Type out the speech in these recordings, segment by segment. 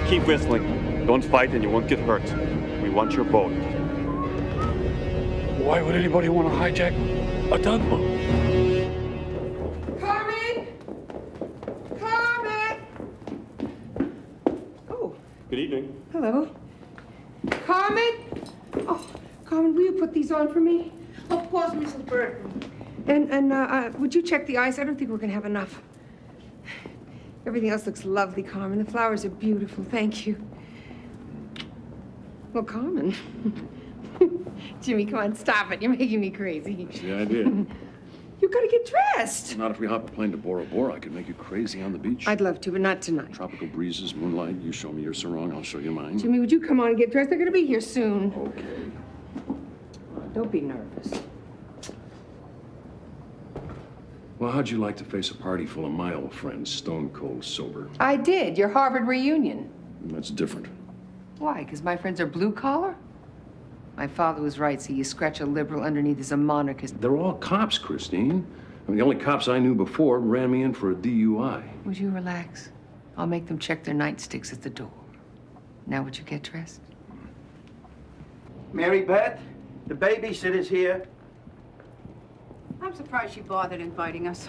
keep whistling. Don't fight and you won't get hurt. We want your boat. Why would anybody want to hijack a tugboat? Carmen! Carmen! Oh. Good evening. Hello. Carmen? Oh, Carmen, will you put these on for me? Of course, Mrs. Burton. And would you check the ice? I don't think we're going to have enough. Everything else looks lovely, Carmen. The flowers are beautiful. Thank you. Well, Carmen. Jimmy, come on, stop it. You're making me crazy. It's the idea. You gotta get dressed. Not if we hop a plane to Bora Bora. I could make you crazy on the beach. I'd love to, but not tonight. Tropical breezes, moonlight. You show me your sarong, I'll show you mine. Jimmy, would you come on and get dressed? They're gonna be here soon. Okay. Oh, don't be nervous. Well, how'd you like to face a party full of my old friends, stone cold sober? I did. Your Harvard reunion. That's different. Why? Because my friends are blue collar? My father was right. See, you scratch a liberal underneath as a monarchist. They're all cops, Christine. I mean, the only cops I knew before ran me in for a DUI. Would you relax? I'll make them check their nightsticks at the door. Now would you get dressed? Mary Beth, the babysitter's here. I'm surprised she bothered inviting us.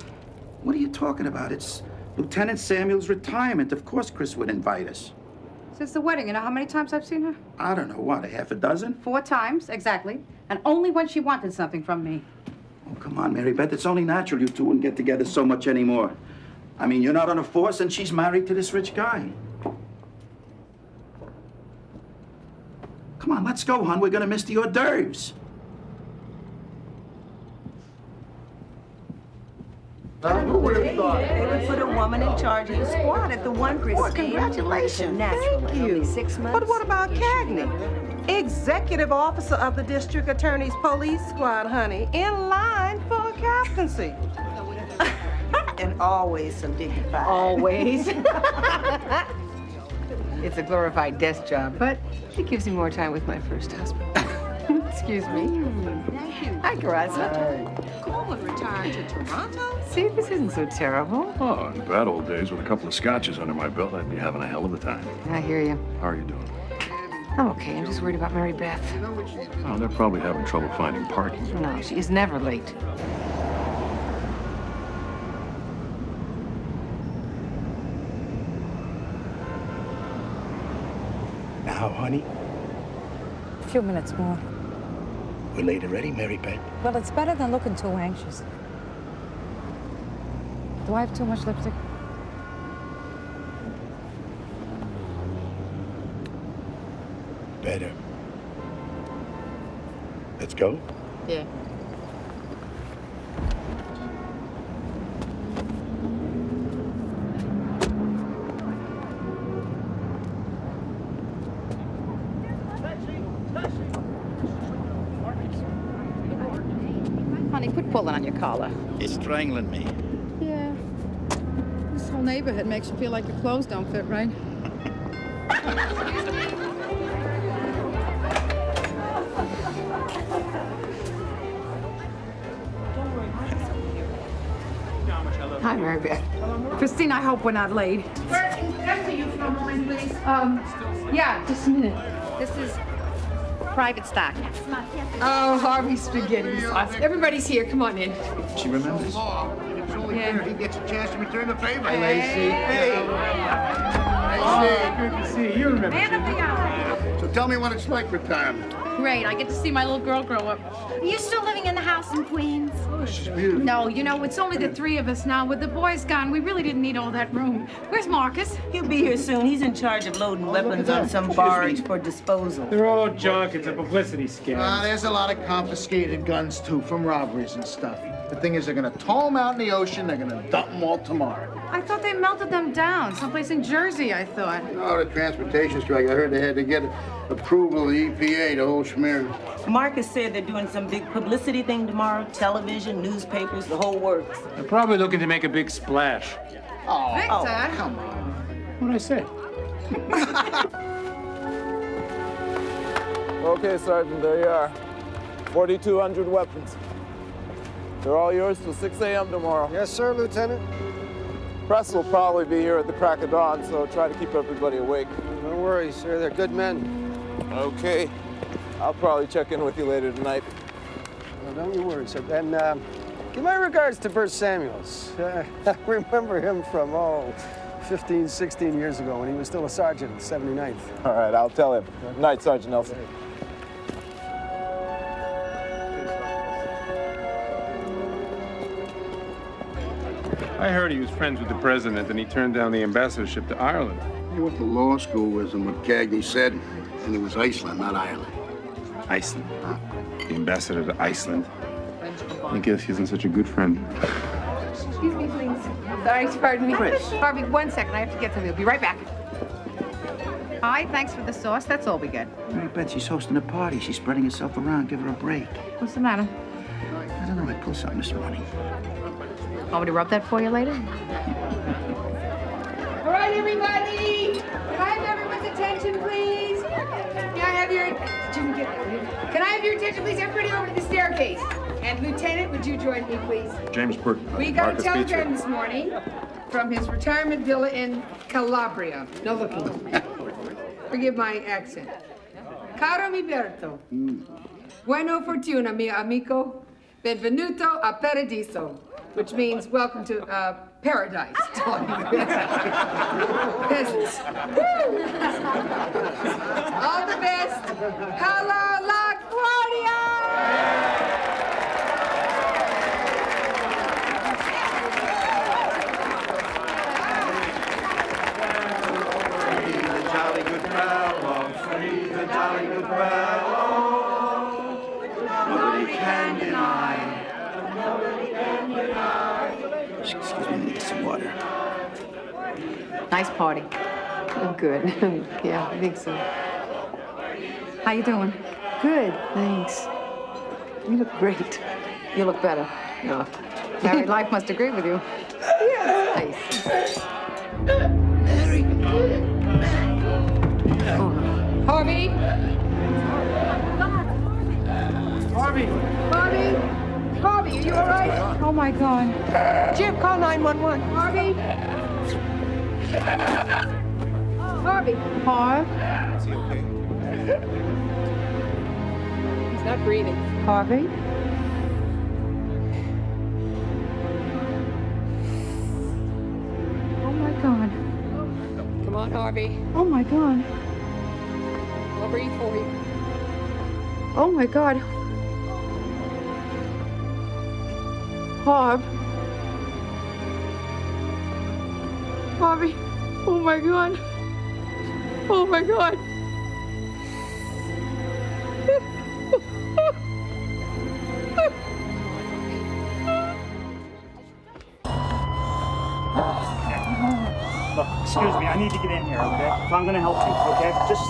What are you talking about? It's Lieutenant Samuel's retirement. Of course Chris would invite us. Since the wedding, you know how many times I've seen her? I don't know, what, a half a dozen? 4 times, exactly. And only when she wanted something from me. Oh, come on, Mary Beth. It's only natural you two wouldn't get together so much anymore. I mean, you're not on a force and she's married to this rich guy. Come on, let's go, hon. We're gonna miss the hors d'oeuvres. Who would have thought? They would put a woman in charge of the squad at the one Christine. Congratulations. Thank you. Only 6 months. But what about Cagney? Executive officer of the district attorney's police squad, honey, in line for a captaincy. And always some dignified. Always. It's a glorified desk job, but it gives me more time with my first husband. Excuse me. Thank you. Hi, Caressa. Coleman retired to Toronto? See, this isn't so terrible. Oh, in the bad old days, with a couple of scotches under my belt, I'd be having a hell of a time. I hear you. How are you doing? I'm okay. I'm just worried about Mary Beth. Oh, they're probably having trouble finding parking. No, she is never late. Now, honey, A few minutes more. we're late already, Mary Beth. Well, it's better than looking too anxious. Do I have too much lipstick? Better. Let's go. Yeah. Honey, quit pulling on your collar. It's strangling me. Yeah. This whole neighborhood makes you feel like your clothes don't fit right. Hi, Mary Beth. Christine, I hope we're not late. Burton, can I see you for a moment, please? Yeah, just a minute. This is private stock. Oh, Harvey spaghetti sauce. Everybody's here. Come on in. She remembers. It's only Yeah. fair he gets a chance to return the favor. Hey, Lacey. Lacey. Good to see you. You remember. Man of the hour. So tell me what it's like retirement. Great, I get to see my little girl grow up. Are you still living in the house in Queens? She's beautiful. No, you know, it's only the 3 of us now. With the boys gone, we really didn't need all that room. Where's Marcus? He'll be here soon. He's in charge of loading weapons on some barge for disposal. They're all junk. It's a publicity scam. There's a lot of confiscated guns, too, from robberies and stuff. The thing is, they're gonna tow them out in the ocean. They're gonna dump them all tomorrow. I thought they melted them down. Someplace in Jersey, I thought. Oh, the transportation strike. I heard they had to get approval of the EPA, the whole schmear. Marcus said they're doing some big publicity thing tomorrow. Television, newspapers, the whole works. They're probably looking to make a big splash. Oh, Victor! come on. What'd I say? Okay, Sergeant, there you are. 4,200 weapons. They're all yours till 6 a.m. tomorrow. Yes, sir, Lieutenant. Press will probably be here at the crack of dawn, so try to keep everybody awake. Don't Don't worry, sir. They're good men. Okay. I'll probably check in with you later tonight. Well, don't you worry, sir. And give my regards to Bert Samuels. I remember him from, 15, 16 years ago when he was still a sergeant at 79th. All right, I'll tell him. Good night, Sergeant Nelson. I heard he was friends with the president and he turned down the ambassadorship to Ireland. He went to law school with him, what Cagney said, and it was Iceland, not Ireland. Iceland. The ambassador to Iceland. I guess he isn't such a good friend. Excuse me, please. Sorry, pardon me. Chris. Harvey, 1 second. I have to get something. I'll be right back. Hi, thanks for the sauce. That's all we get. Mary Beth, she's hosting a party. She's spreading herself around. Give her a break. What's the matter? I don't know. I pulled something this morning. Want me to rub that for you later? All right, everybody. Can I have everyone's attention, please? Can I have your attention, please? Everybody over to the staircase. And Lieutenant, would you join me, please? James Burke. We got a telegram this morning from his retirement villa in Calabria. No looking. Forgive my accent. Caro mi Berto. Buona fortuna, mio amico. Benvenuto a Paradiso. Which means welcome to paradise. Peasants. All the best. Hello, La Guardia! Jolly good fellow, free the jolly good fellow. Nobody can deny. Excuse me, I need some water. Nice party. Oh, good. Yeah, I think so. How you doing? Good, thanks. You look great. You look better. No. Married life must agree with you. Yeah, nice. Mary. Oh, Harvey. Harvey. Harvey. Harvey, are you all right? Oh, my God. Jim, call 911. Harvey. Harvey. Harv? Is he okay? He's not breathing. Harvey? Oh, my God. Come on, Harvey. Oh, my God. I'll breathe for you. Oh, my God. Harv. Harvey. Oh, my God. Oh, my God. Look, excuse me, I need to get in here, okay? So I'm gonna help you, okay? Just...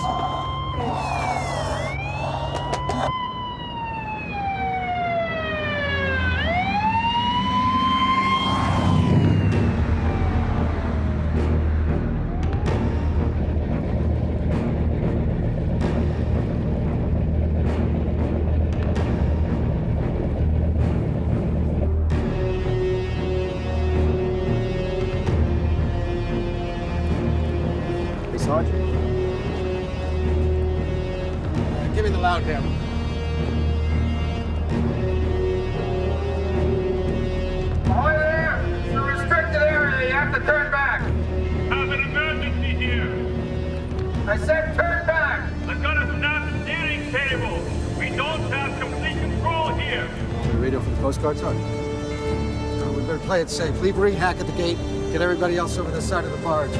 Give me the loud hammer. Ahoy there! It's a restricted area. You have to turn back. Have an emergency here. I said turn back. They're gonna snap the steering cable. We don't have complete control here. The radio for the Coast Guard, sir? We better play it safe. Leave Rehack at the gate. Get everybody else over the side of the barge.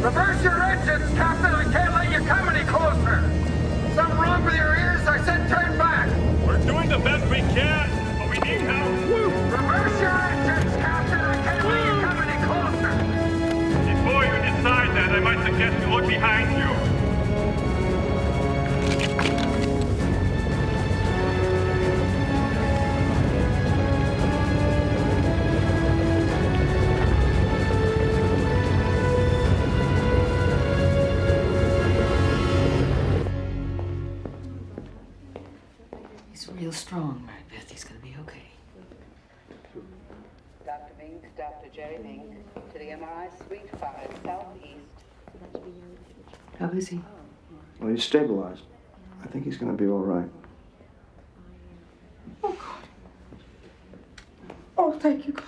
Reverse your engines, Captain. I can't let you come any closer. Something wrong with your ears? I said turn back. We're doing the best we can, but we need help. Reverse your engines, Captain. I can't let you come any closer. Before you decide that, I might suggest you look behind you. He's real strong, Mary Beth. He's gonna be okay. Dr. Mink, Dr. Jerry Mink, to the MRI Suite 5, Southeast. How is he? Well, he's stabilized. I think he's gonna be all right. Oh, God. Oh, thank you, God.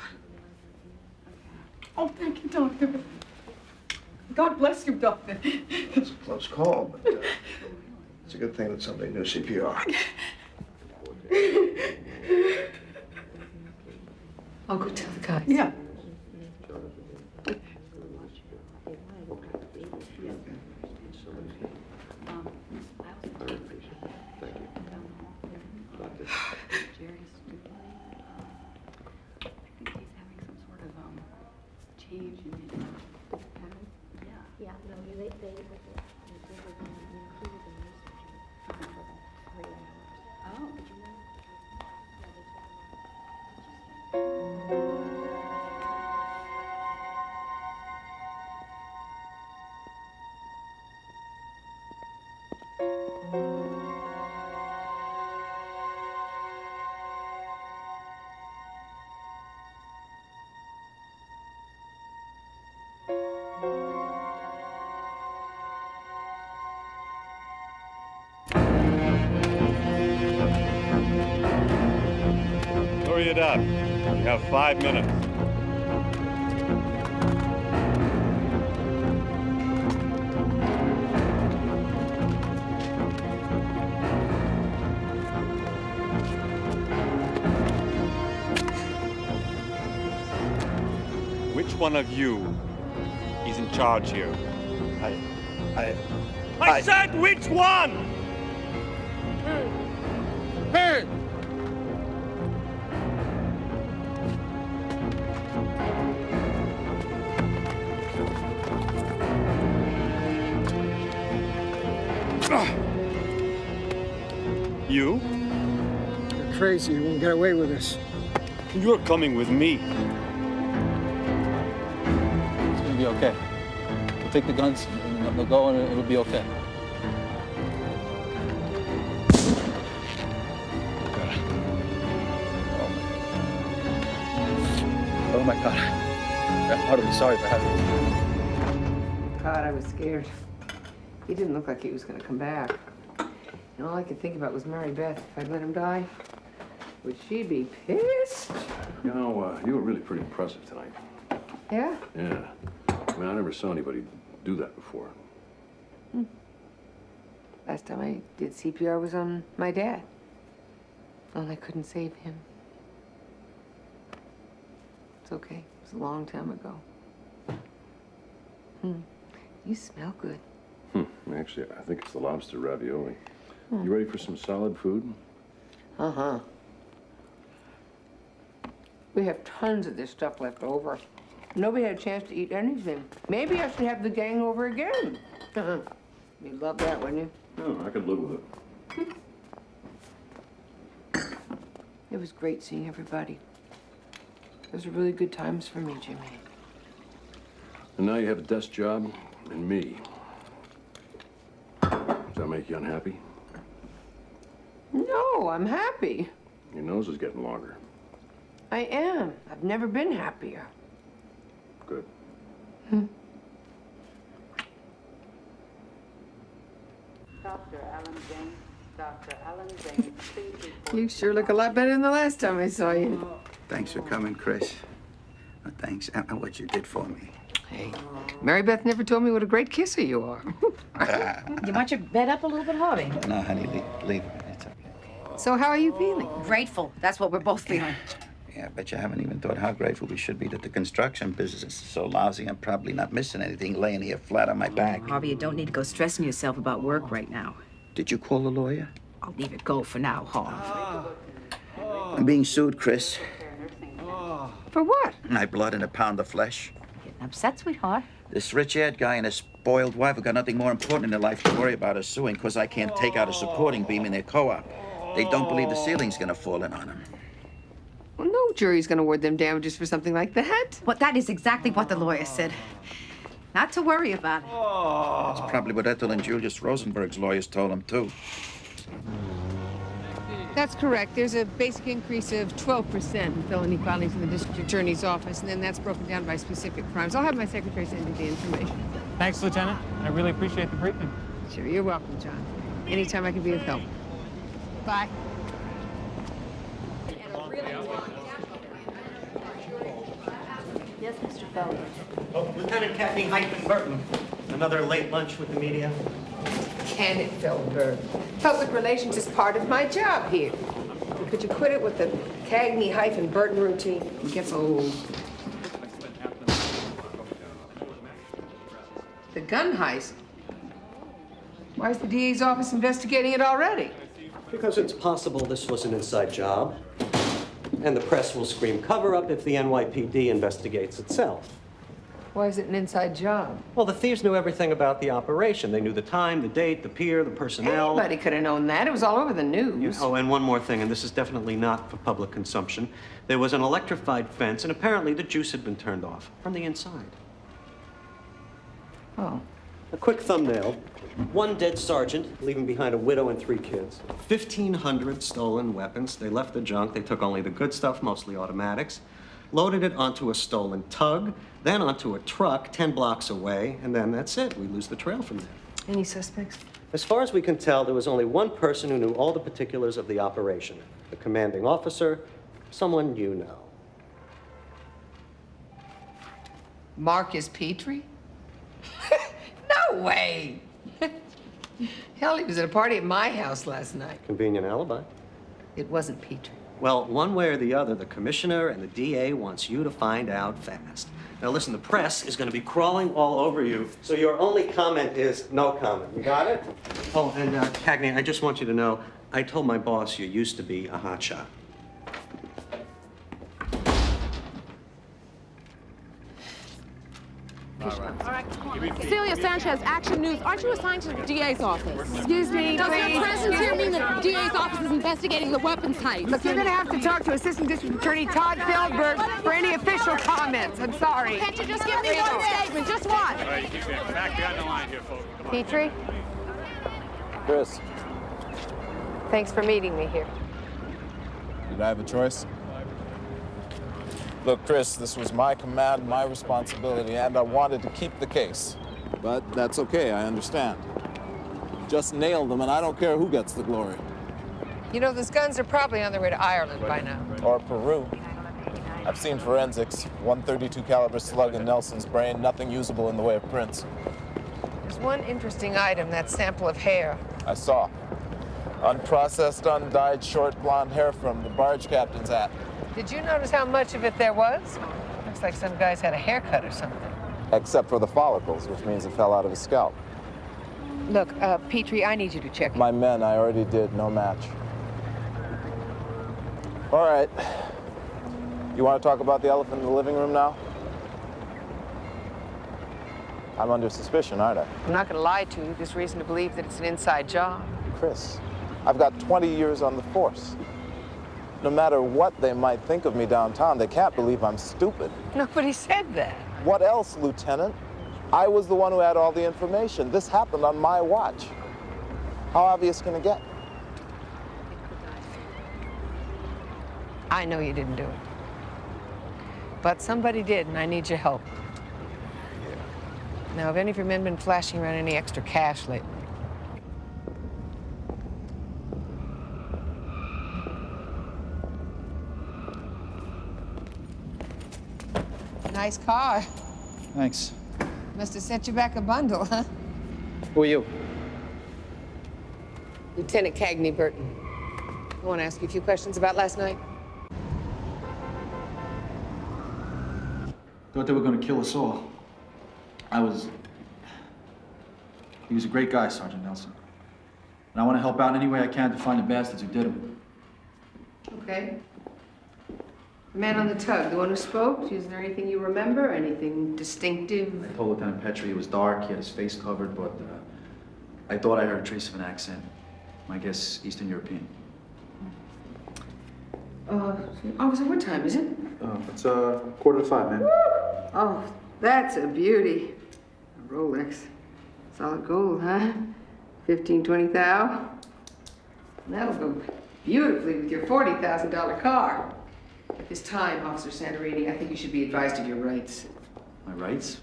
Oh, thank you, Doctor. God bless you, Doctor. It's a close call, but it's a good thing that somebody knew CPR. I'll go tell the guys. Yeah. Hurry it up. You have 5 minutes. Which one of you is in charge here? I said which one? Hey! You? You're crazy. You won't get away with this. You're coming with me. It's gonna be okay. We'll take the guns, and they'll go, and it'll be okay. Oh my God. I'm heartily sorry for having this. God, I was scared. He didn't look like he was going to come back. And all I could think about was Mary Beth. If I'd let him die, would she be pissed? You know, you were really pretty impressive tonight. Yeah? Yeah. I mean, I never saw anybody do that before. Last time I did CPR was on my dad. Only I couldn't save him. It's okay. It was a long time ago. You smell good. Actually, I think it's the lobster ravioli. You ready for some solid food? Uh-huh. We have tons of this stuff left over. Nobody had a chance to eat anything. Maybe I should have the gang over again. You'd love that, wouldn't you? No, I could live with it. It was great seeing everybody. Those are really good times for me, Jimmy. And now you have a desk job and me. Does that make you unhappy? No, I'm happy. Your nose is getting longer. I am. I've never been happier. Good. Dr. Alan James, Dr. Alan James, please report. You sure look a lot better than the last time I saw you. Thanks for coming, Chris. Thanks, and what you did for me. Hey, Mary Beth never told me what a great kisser you are. You want your bed up a little bit, Harvey? No, honey, leave it. It's okay. So how are you feeling? Grateful. That's what we're both feeling. Yeah, but you haven't even thought how grateful we should be that the construction business is so lousy. I'm probably not missing anything laying here flat on my back. Harvey, you don't need to go stressing yourself about work right now. Did you call the lawyer? I'll leave it go for now, Harv. I'm being sued, Chris. For what? My blood and a pound of flesh. Getting upset, sweetheart? This rich-haired guy and his spoiled wife have got nothing more important in their life to worry about us suing because I can't take out a supporting beam in their co-op. They don't believe the ceiling's gonna fall in on them. Well, no jury's gonna award them damages for something like that. Well, that is exactly what the lawyer said. Not to worry about it. That's probably what Ethel and Julius Rosenberg's lawyers told them, too. That's correct. There's a basic increase of 12% in felony filings in the district attorney's office, and then that's broken down by specific crimes. I'll have my secretary send you the information. Thanks, Lieutenant. I really appreciate the briefing. Sure, you're welcome, John. Anytime I can be of help. Bye. Yes, Mr. Feldman. Oh, Lieutenant Cagney, Burton. Another late lunch with the media. Can it, Feldberg? Public relations is part of my job here. Could you quit it with the Cagney-Burton routine? It gets old. The gun heist? Why is the DA's office investigating it already? Because it's possible this was an inside job. And the press will scream cover-up if the NYPD investigates itself. Why is it an inside job? Well, the thieves knew everything about the operation. They knew the time, the date, the pier, the personnel. Anybody could have known that. It was all over the news. Oh, and one more thing, and this is definitely not for public consumption. There was an electrified fence, and apparently the juice had been turned off from the inside. Oh. A quick thumbnail. One dead sergeant, leaving behind a widow and 3 kids. 1,500 stolen weapons. They left the junk. They took only the good stuff, mostly automatics. Loaded it onto a stolen tug, then onto a truck 10 blocks away, and then that's it. We lose the trail from there. Any suspects? As far as we can tell, there was only one person who knew all the particulars of the operation. The commanding officer, someone you know. Marcus Petrie? No way! Hell, he was at a party at my house last night. Convenient alibi. It wasn't Petrie. Well, one way or the other, the commissioner and the DA wants you to find out fast. Now listen, the press is going to be crawling all over you, so your only comment is no comment. You got it? Oh, and Cagney, I just want you to know, I told my boss you used to be a hotshot. Celia Sanchez, Action News. Aren't you assigned to the DA's office? Excuse me, Does please. your presence here mean the DA's office is investigating the weapons heist? Look, you're going to have to talk to Assistant District Attorney Todd Feldberg for any official comments. I'm sorry. Can't you just give me one statement? Just one. All right, keep back behind the line here, folks. Come on. Petrie, Chris, thanks for meeting me here. did I have a choice? Look, Chris, this was my command, my responsibility, and I wanted to keep the case. But that's okay, I understand. Just nailed them, and I don't care who gets the glory. You know, those guns are probably on their way to Ireland by now. Or Peru. I've seen forensics. 132 caliber slug in Nelson's brain, nothing usable in the way of prints. There's one interesting item, that sample of hair. I saw. Unprocessed, undyed, short blonde hair from the barge captain's hat. Did you notice how much of it there was? Looks like some guy's had a haircut or something. Except for the follicles, which means it fell out of his scalp. Look, Petrie, I need you to check it. My men, I already did, no match. All right. You want to talk about the elephant in the living room now? I'm under suspicion, aren't I? I'm not going to lie to you. There's reason to believe that it's an inside job. Chris, I've got 20 years on the force. No matter what they might think of me downtown, they can't believe I'm stupid. Nobody said that. What else, Lieutenant? I was the one who had all the information. This happened on my watch. How obvious can it get? I know you didn't do it. But somebody did, and I need your help. Now, have any of your men been flashing around any extra cash lately? Nice car. Thanks. Must have sent you back a bundle, huh? Who are you? Lieutenant Cagney Burton. I want to ask you a few questions about last night. Thought they were going to kill us all. He was a great guy, Sergeant Nelson. And I want to help out in any way I can to find the bastards who did him. Okay. The man on the tug, the one who spoke, is there anything you remember? Anything distinctive? I told Lieutenant Petrie it was dark, he had his face covered, but I thought I heard a trace of an accent. My guess, Eastern European. Officer, what time is it? It's 4:45, man. Oh, that's a beauty. A Rolex. Solid gold, huh? 15, 20 thou? That'll go beautifully with your $40,000 car. At this time, Officer Santorini, I think you should be advised of your rights. My rights?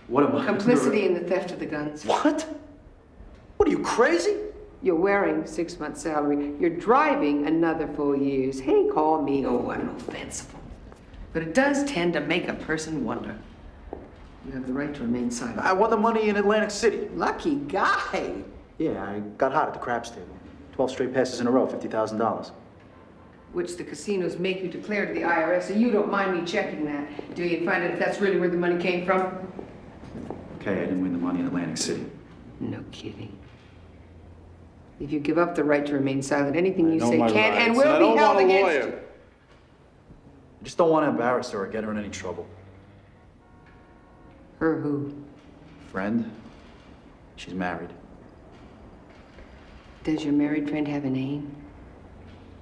What am I? Complicity in the theft of the guns. What? What are you, crazy? You're wearing 6 months' salary. You're driving another 4 years. Hey, call me, oh, I don't know, fanciful. But it does tend to make a person wonder. You have the right to remain silent. I won the money in Atlantic City. Lucky guy. Yeah, I got hot at the craps table. 12 straight passes in a row, $50,000. Which the casinos make you declare to the IRS, so you don't mind me checking that, do you? Find out if that's really where the money came from? Okay, I didn't win the money in Atlantic City. No kidding. If you give up the right to remain silent, anything you say my can rights, and will I be don't held want a against lawyer. you. I just don't want to embarrass her or get her in any trouble. Her who? Friend? She's married. Does your married friend have a name?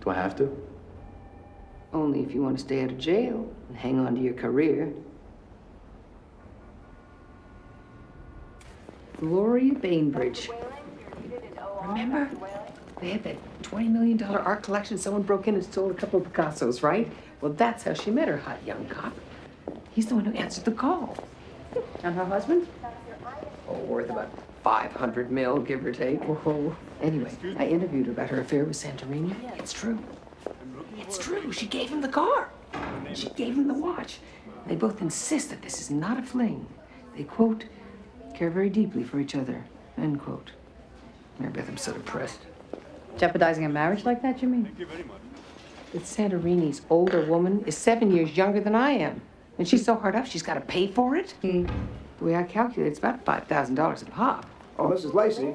Do I have to? Only if you want to stay out of jail and hang on to your career. Gloria Bainbridge. Remember? They had that $20 million art collection. Someone broke in and stole a couple of Picassos, right? Well, that's how she met her hot young cop. He's the one who answered the call. And her husband? Oh, worth about 500 mil, give or take. Oh. Anyway, I interviewed her about her affair with Santorini. It's true. It's true. She gave him the car. She gave him the watch. They both insist that this is not a fling. They, quote, care very deeply for each other, end quote. Mary Beth, I'm so depressed. Jeopardizing a marriage like that, you mean? That Santorini's older woman is 7 years younger than I am. And she's so hard up, she's got to pay for it. The way I calculate, it's about $5,000 a pop. Oh, Mrs. Lacey.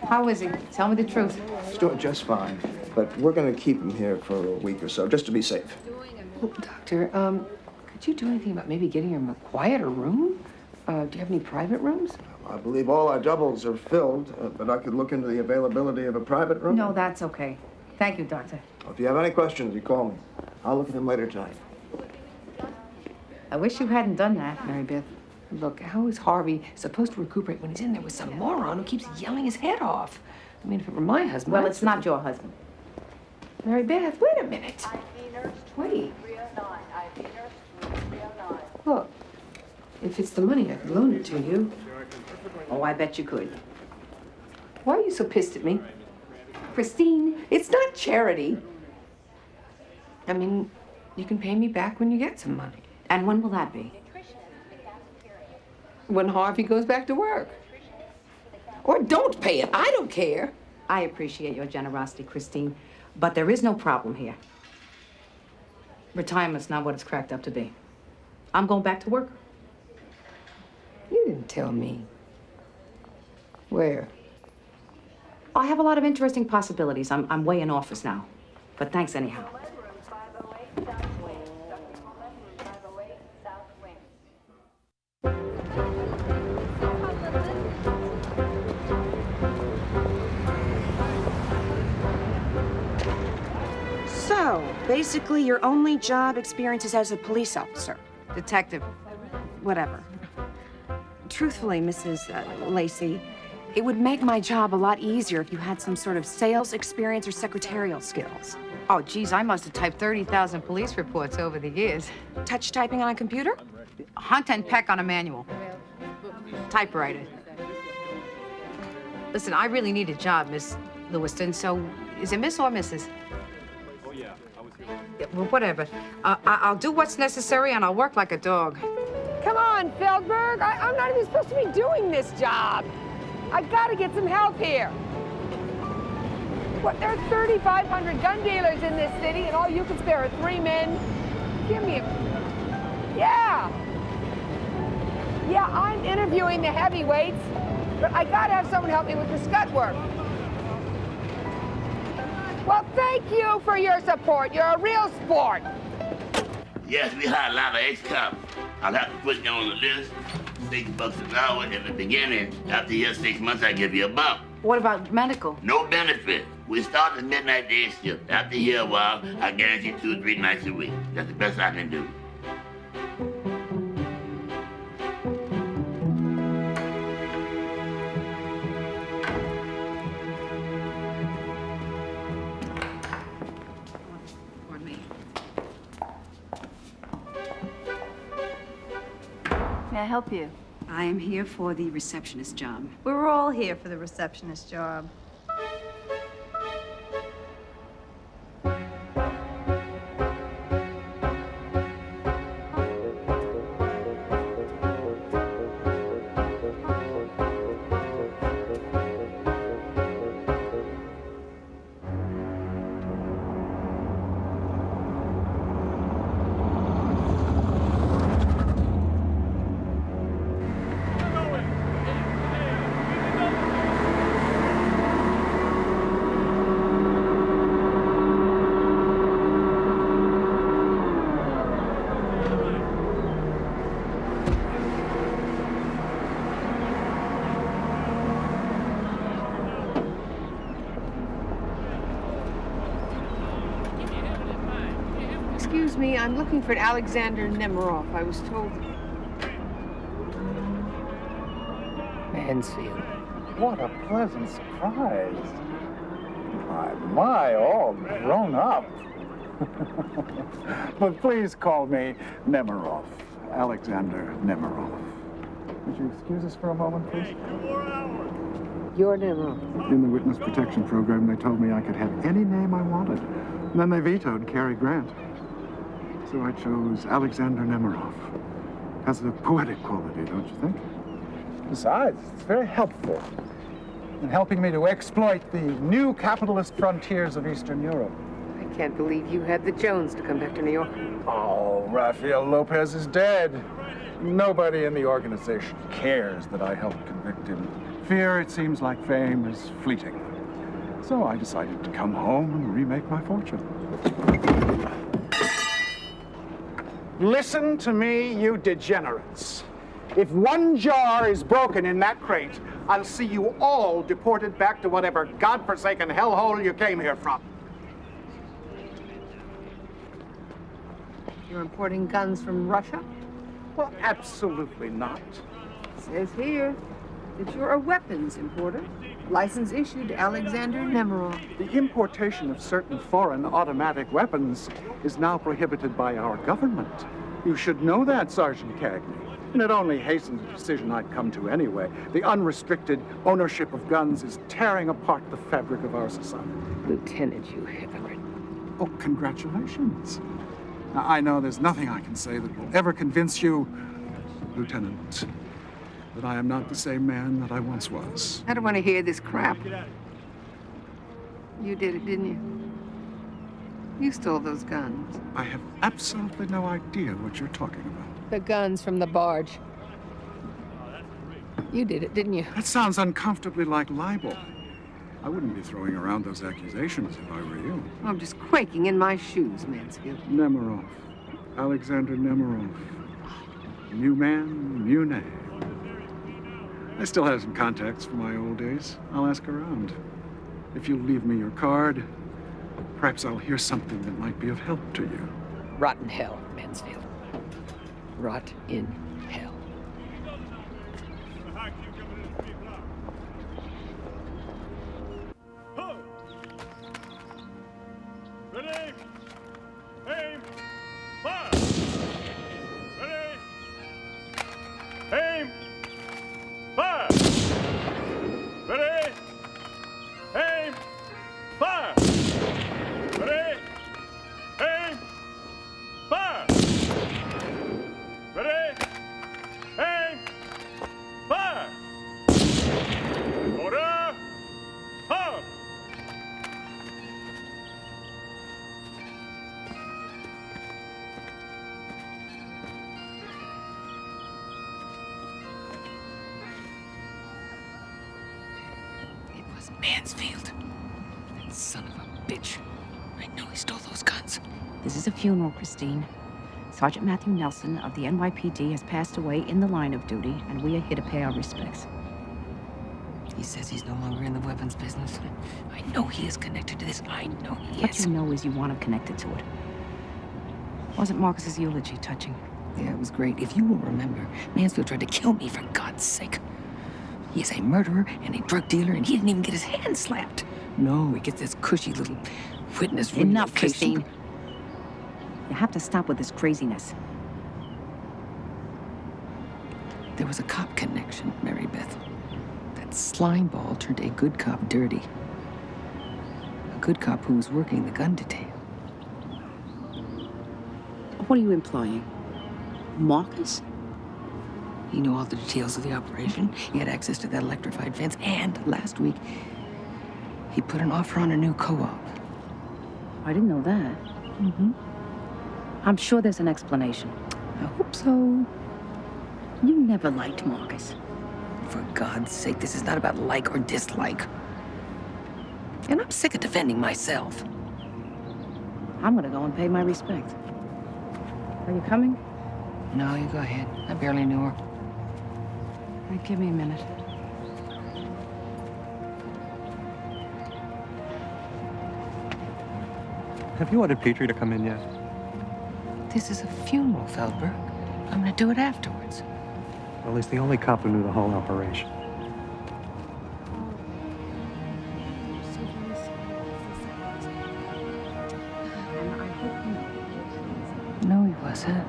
How is he? Tell me the truth. He's doing just fine, but we're going to keep him here for a week or so, just to be safe. Oh, Doctor, could you do anything about maybe getting him a quieter room? Do you have any private rooms? I believe all our doubles are filled, but I could look into the availability of a private room. No, that's okay. Thank you, Doctor. If you have any questions, you call me. I'll look at them later tonight. I wish you hadn't done that. Mary Beth, look, how is Harvey supposed to recuperate when he's in there with some moron who keeps yelling his head off? I mean, if it were my husband... Well, it's not your husband. Mary Beth, wait a minute. Wait. Look, if it's the money, I could loan it to you. Oh, I bet you could. Why are you so pissed at me? Christine, it's not charity. I mean, you can pay me back when you get some money. And when will that be? When Harvey goes back to work. Or don't pay it. I don't care. I appreciate your generosity, Christine, but there is no problem here. Retirement's not what it's cracked up to be. I'm going back to work. You didn't tell me. Where? I have a lot of interesting possibilities. I'm way in office now. But thanks anyhow. So, basically, your only job experience is as a police officer. Detective. Whatever. Truthfully, Mrs. Lacey, it would make my job a lot easier if you had some sort of sales experience or secretarial skills. Oh, geez, I must have typed 30,000 police reports over the years. Touch typing on a computer? Hunt and peck on a manual. Typewriter. Listen, I really need a job, Miss Lewiston, so is it Miss or Mrs.? Oh, yeah, I was here. Yeah, well, whatever. I'll do what's necessary, and I'll work like a dog. Come on, Feldberg. I'm not even supposed to be doing this job. I gotta get some help here. What, there are 3,500 gun dealers in this city, and all you can spare are 3 men? Give me a... Yeah! Yeah, I'm interviewing the heavyweights, but I gotta have someone help me with the scut work. Well, thank you for your support. You're a real sport. Yes, we had a lot of ex-cops. I'll have to put you on the list. $6 an hour in the beginning. After your 6 months, I give you a bump. What about medical? No benefit. We start the midnight day shift. After here a while, I guarantee 2 or 3 nights a week. That's the best I can do. I help you? I am here for the receptionist job. We're all here for the receptionist job. Excuse me, I'm looking for Alexander Nemirov. I was told. Mansfield. What a pleasant surprise. My, all grown up. But please call me Nemirov. Alexander Nemirov. Would you excuse us for a moment, please? You're Nemirov. In the witness protection program, they told me I could have any name I wanted. And then they vetoed Cary Grant. So I chose Alexander Nemirov. Has a poetic quality, don't you think? Besides, it's very helpful in helping me to exploit the new capitalist frontiers of Eastern Europe. I can't believe you had the Jones to come back to New York. Oh, Rafael Lopez is dead. Nobody in the organization cares that I helped convict him. Fear, it seems like fame, is fleeting. So I decided to come home and remake my fortune. Listen to me, you degenerates. If one jar is broken in that crate, I'll see you all deported back to whatever godforsaken hellhole you came here from. You're importing guns from Russia? Well, absolutely not. It says here that you're a weapons importer. License issued to Alexander Nemirov. The importation of certain foreign automatic weapons is now prohibited by our government. You should know that, Sergeant Cagney. And it only hastens the decision I'd come to anyway. The unrestricted ownership of guns is tearing apart the fabric of our society. Lieutenant, you hypocrite. Oh, congratulations. Now, I know there's nothing I can say that will ever convince you, Lieutenant, that I am not the same man that I once was. I don't want to hear this crap. You did it, didn't you? You stole those guns. I have absolutely no idea what you're talking about. The guns from the barge. You did it, didn't you? That sounds uncomfortably like libel. I wouldn't be throwing around those accusations if I were you. I'm just quaking in my shoes, Mansfield. Nemirov. Alexander Nemirov. New man, new name. I still have some contacts from my old days. I'll ask around. If you'll leave me your card, perhaps I'll hear something that might be of help to you. Rot in hell, Mansfield. Rot in hell. Ready? Aim! Fire! Ready? Aim! Fire! Ready? Aim! Fire! Ready? Aim! Fire! Ready? Aim! Fire! Order! Halt! Mansfield. That son of a bitch. I know he stole those guns. This is a funeral, Christine. Sergeant Matthew Nelson of the NYPD has passed away in the line of duty, and we are here to pay our respects. He says he's no longer in the weapons business. I know he is connected to this. I know he What is. you know is you want him connected to it. Wasn't Marcus's eulogy touching? Yeah, it was great. If you will remember, Mansfield tried to kill me, for God's sake. He is a murderer and a drug dealer, and he didn't even get his hand slapped. No, he gets this cushy little witness Enough, relocation. Christine. You have to stop with this craziness. There was a cop connection, Mary Beth. That slime ball turned a good cop dirty. A good cop who was working the gun detail. What are you implying? Marcus? He knew all the details of the operation. He had access to that electrified fence. And last week, he put an offer on a new co-op. I didn't know that. Mm-hmm. I'm sure there's an explanation. I hope so. You never liked Marcus. For God's sake, this is not about like or dislike. And I'm sick of defending myself. I'm gonna go and pay my respect. Are you coming? No, you go ahead. I barely knew her. All right, give me a minute. Have you ordered Petrie to come in yet? This is a funeral, Feldberg. I'm gonna do it afterwards. Well, he's the only cop who knew the whole operation. No, he wasn't.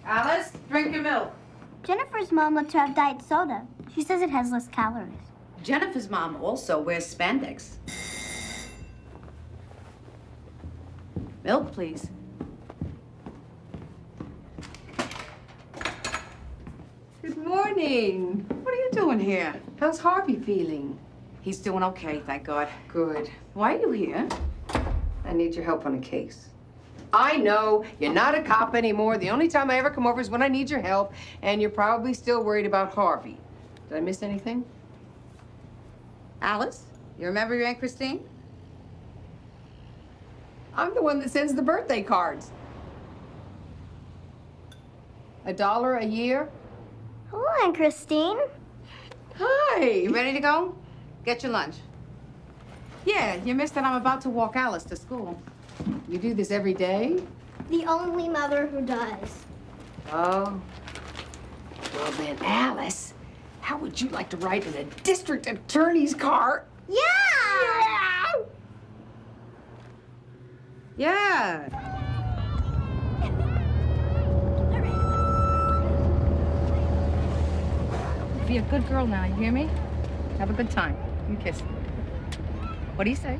Alice, drink your milk. Jennifer's mom lets her have diet soda. She says it has less calories. Jennifer's mom also wears spandex. Milk, please. Good morning. What are you doing here? How's Harvey feeling? He's doing okay, thank God. Good. Why are you here? I need your help on a case. I know you're not a cop anymore. The only time I ever come over is when I need your help, and you're probably still worried about Harvey. Did I miss anything? Alice, you remember your Aunt Christine? I'm the one that sends the birthday cards. $1 a year? Hello, Aunt Christine. Hi. You ready to go? Get your lunch. Yeah, you missed that I'm about to walk Alice to school. You do this every day? The only mother who does. Oh. Well then, Alice, how would you like to ride in a district attorney's car? Yeah! Yeah! Be a good girl now, you hear me? Have a good time. You kiss me. What do you say?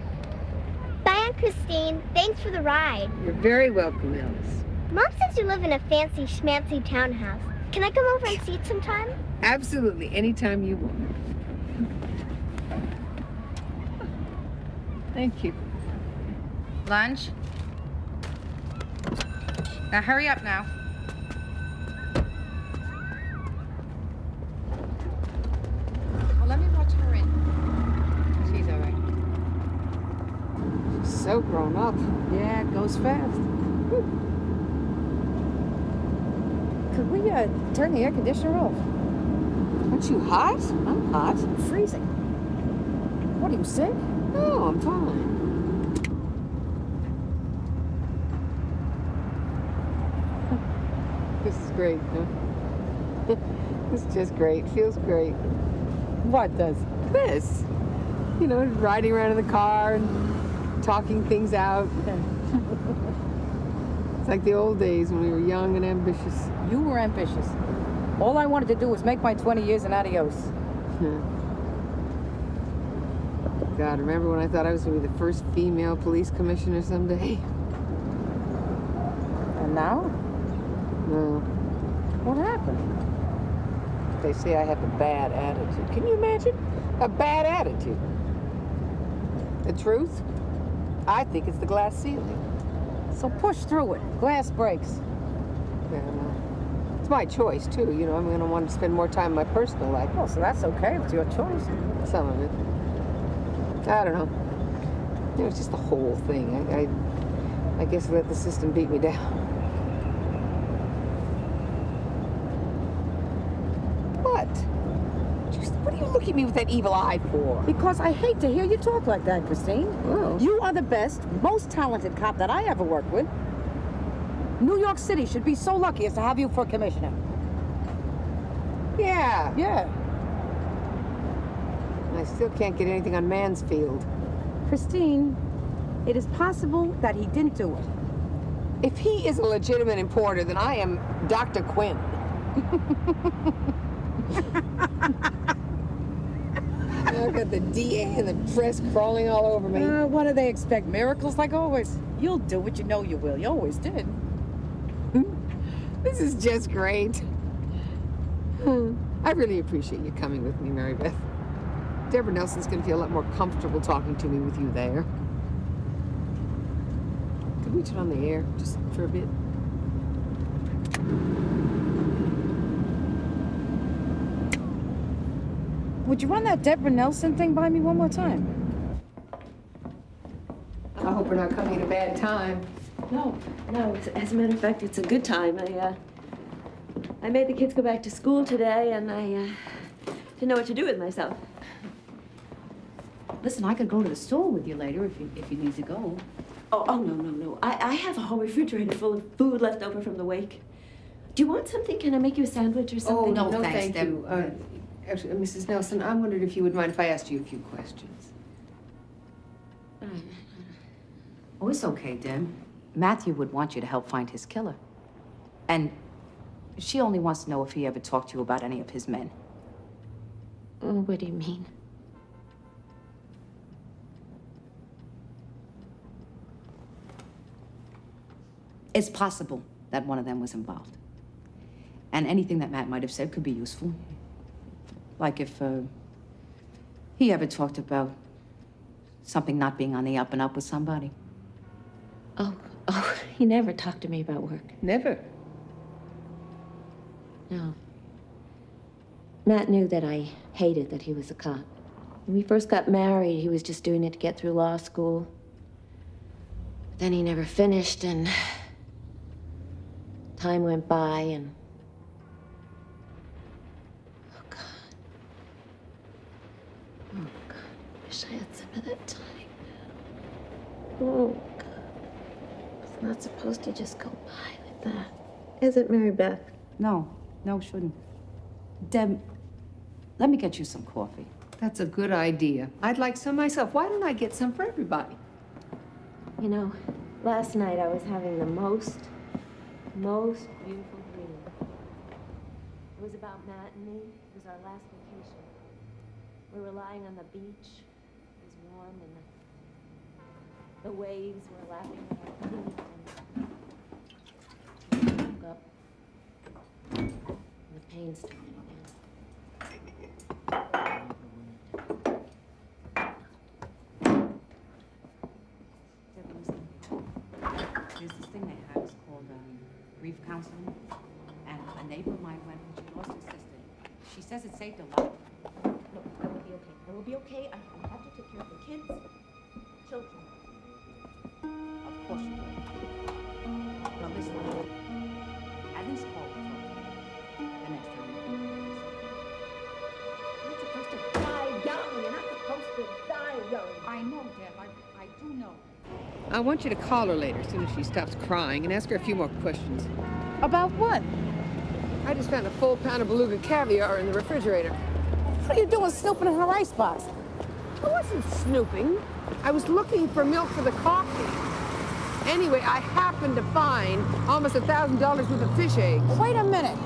Bye, Aunt Christine. Thanks for the ride. You're very welcome, Alice. Mom says you live in a fancy schmancy townhouse. Can I come over and see it sometime? Absolutely, anytime you want. Thank you. Lunch? Now hurry up now. Well, let me watch her in. She's all right. She's so grown up. Yeah, it goes fast. Whew. Could we turn the air conditioner off? Aren't you hot? I'm hot. I'm freezing. What, are you sick? No, I'm fine. This is great, huh? This is just great. Feels great. What does? This. You know, riding around in the car and talking things out. It's like the old days when we were young and ambitious. You were ambitious. All I wanted to do was make my 20 years and adios. God, remember when I thought I was going to be the first female police commissioner someday? And now? No. What happened? They say I have a bad attitude. Can you imagine? A bad attitude. The truth? I think it's the glass ceiling. So push through it. Glass breaks. Yeah, no. It's my choice, too. You know, I'm going to want to spend more time in my personal life. Oh, so that's okay. It's your choice. Some of it. I don't know. It was just the whole thing. I guess I let the system beat me down. What? What are you looking at me with that evil eye for? Because I hate to hear you talk like that, Christine. Oh. You are the best, most talented cop that I ever worked with. New York City should be so lucky as to have you for commissioner. Yeah. Yeah. I I still can't get anything on Mansfield. Christine, it is possible that he didn't do it. If he is a legitimate importer, then I am Dr. Quinn. I've got the DA and the press crawling all over me. What do they expect? Miracles like always? You'll do what you know you will. You always did. This is just great. I really appreciate you coming with me, Mary Beth. Deborah Nelson's going to feel a lot more comfortable talking to me with you there. Could we turn on the air just for a bit? Would you run that Deborah Nelson thing by me one more time? I hope we're not coming at a bad time. No. As a matter of fact, it's a good time. I made the kids go back to school today, and I didn't know what to do with myself. Listen, I could go to the store with you later if you need to go. Oh, no. I have a whole refrigerator full of food left over from the wake. Do you want something? Can I make you a sandwich or something? Oh, no, thank you. Actually, Mrs. Nelson, I wondered if you would mind if I asked you a few questions. Oh, it's okay, Deb. Matthew would want you to help find his killer. And she only wants to know if he ever talked to you about any of his men. What do you mean? It's possible that one of them was involved. And anything that Matt might have said could be useful. Like if he ever talked about something not being on the up and up with somebody. Oh, he never talked to me about work. Never? No. Matt knew that I hated that he was a cop. When we first got married, he was just doing it to get through law school. But then he never finished, and time went by, and oh, God. Wish I had some of that time. Oh, God. It's not supposed to just go by like that. Is it, Mary Beth? No, shouldn't. Deb, let me get you some coffee. That's a good idea. I'd like some myself. Why don't I get some for everybody? You know, last night I was having the most beautiful dream. It was about Matt and me. It was our last vacation. We were lying on the beach. It was warm, and the waves were lapping at our feet. And we woke up, and the pain started again. There's this thing they have, it's called grief counseling. And a neighbor of mine went when she lost her sister. She says it saved her life. Look, I will be okay. I will be okay. I have to take care of the kids, children. Of course you will. Now listen, I didn't spoil it the next 30 days. You're supposed to die young. You're not supposed to die young. I know, Deb. I do know. I want you to call her later as soon as she stops crying and ask her a few more questions. About what? I just found a full pound of beluga caviar in the refrigerator. What are you doing snooping in her icebox? I wasn't snooping. I was looking for milk for the coffee. Anyway, I happened to find almost $1,000 worth of fish eggs. Wait a minute.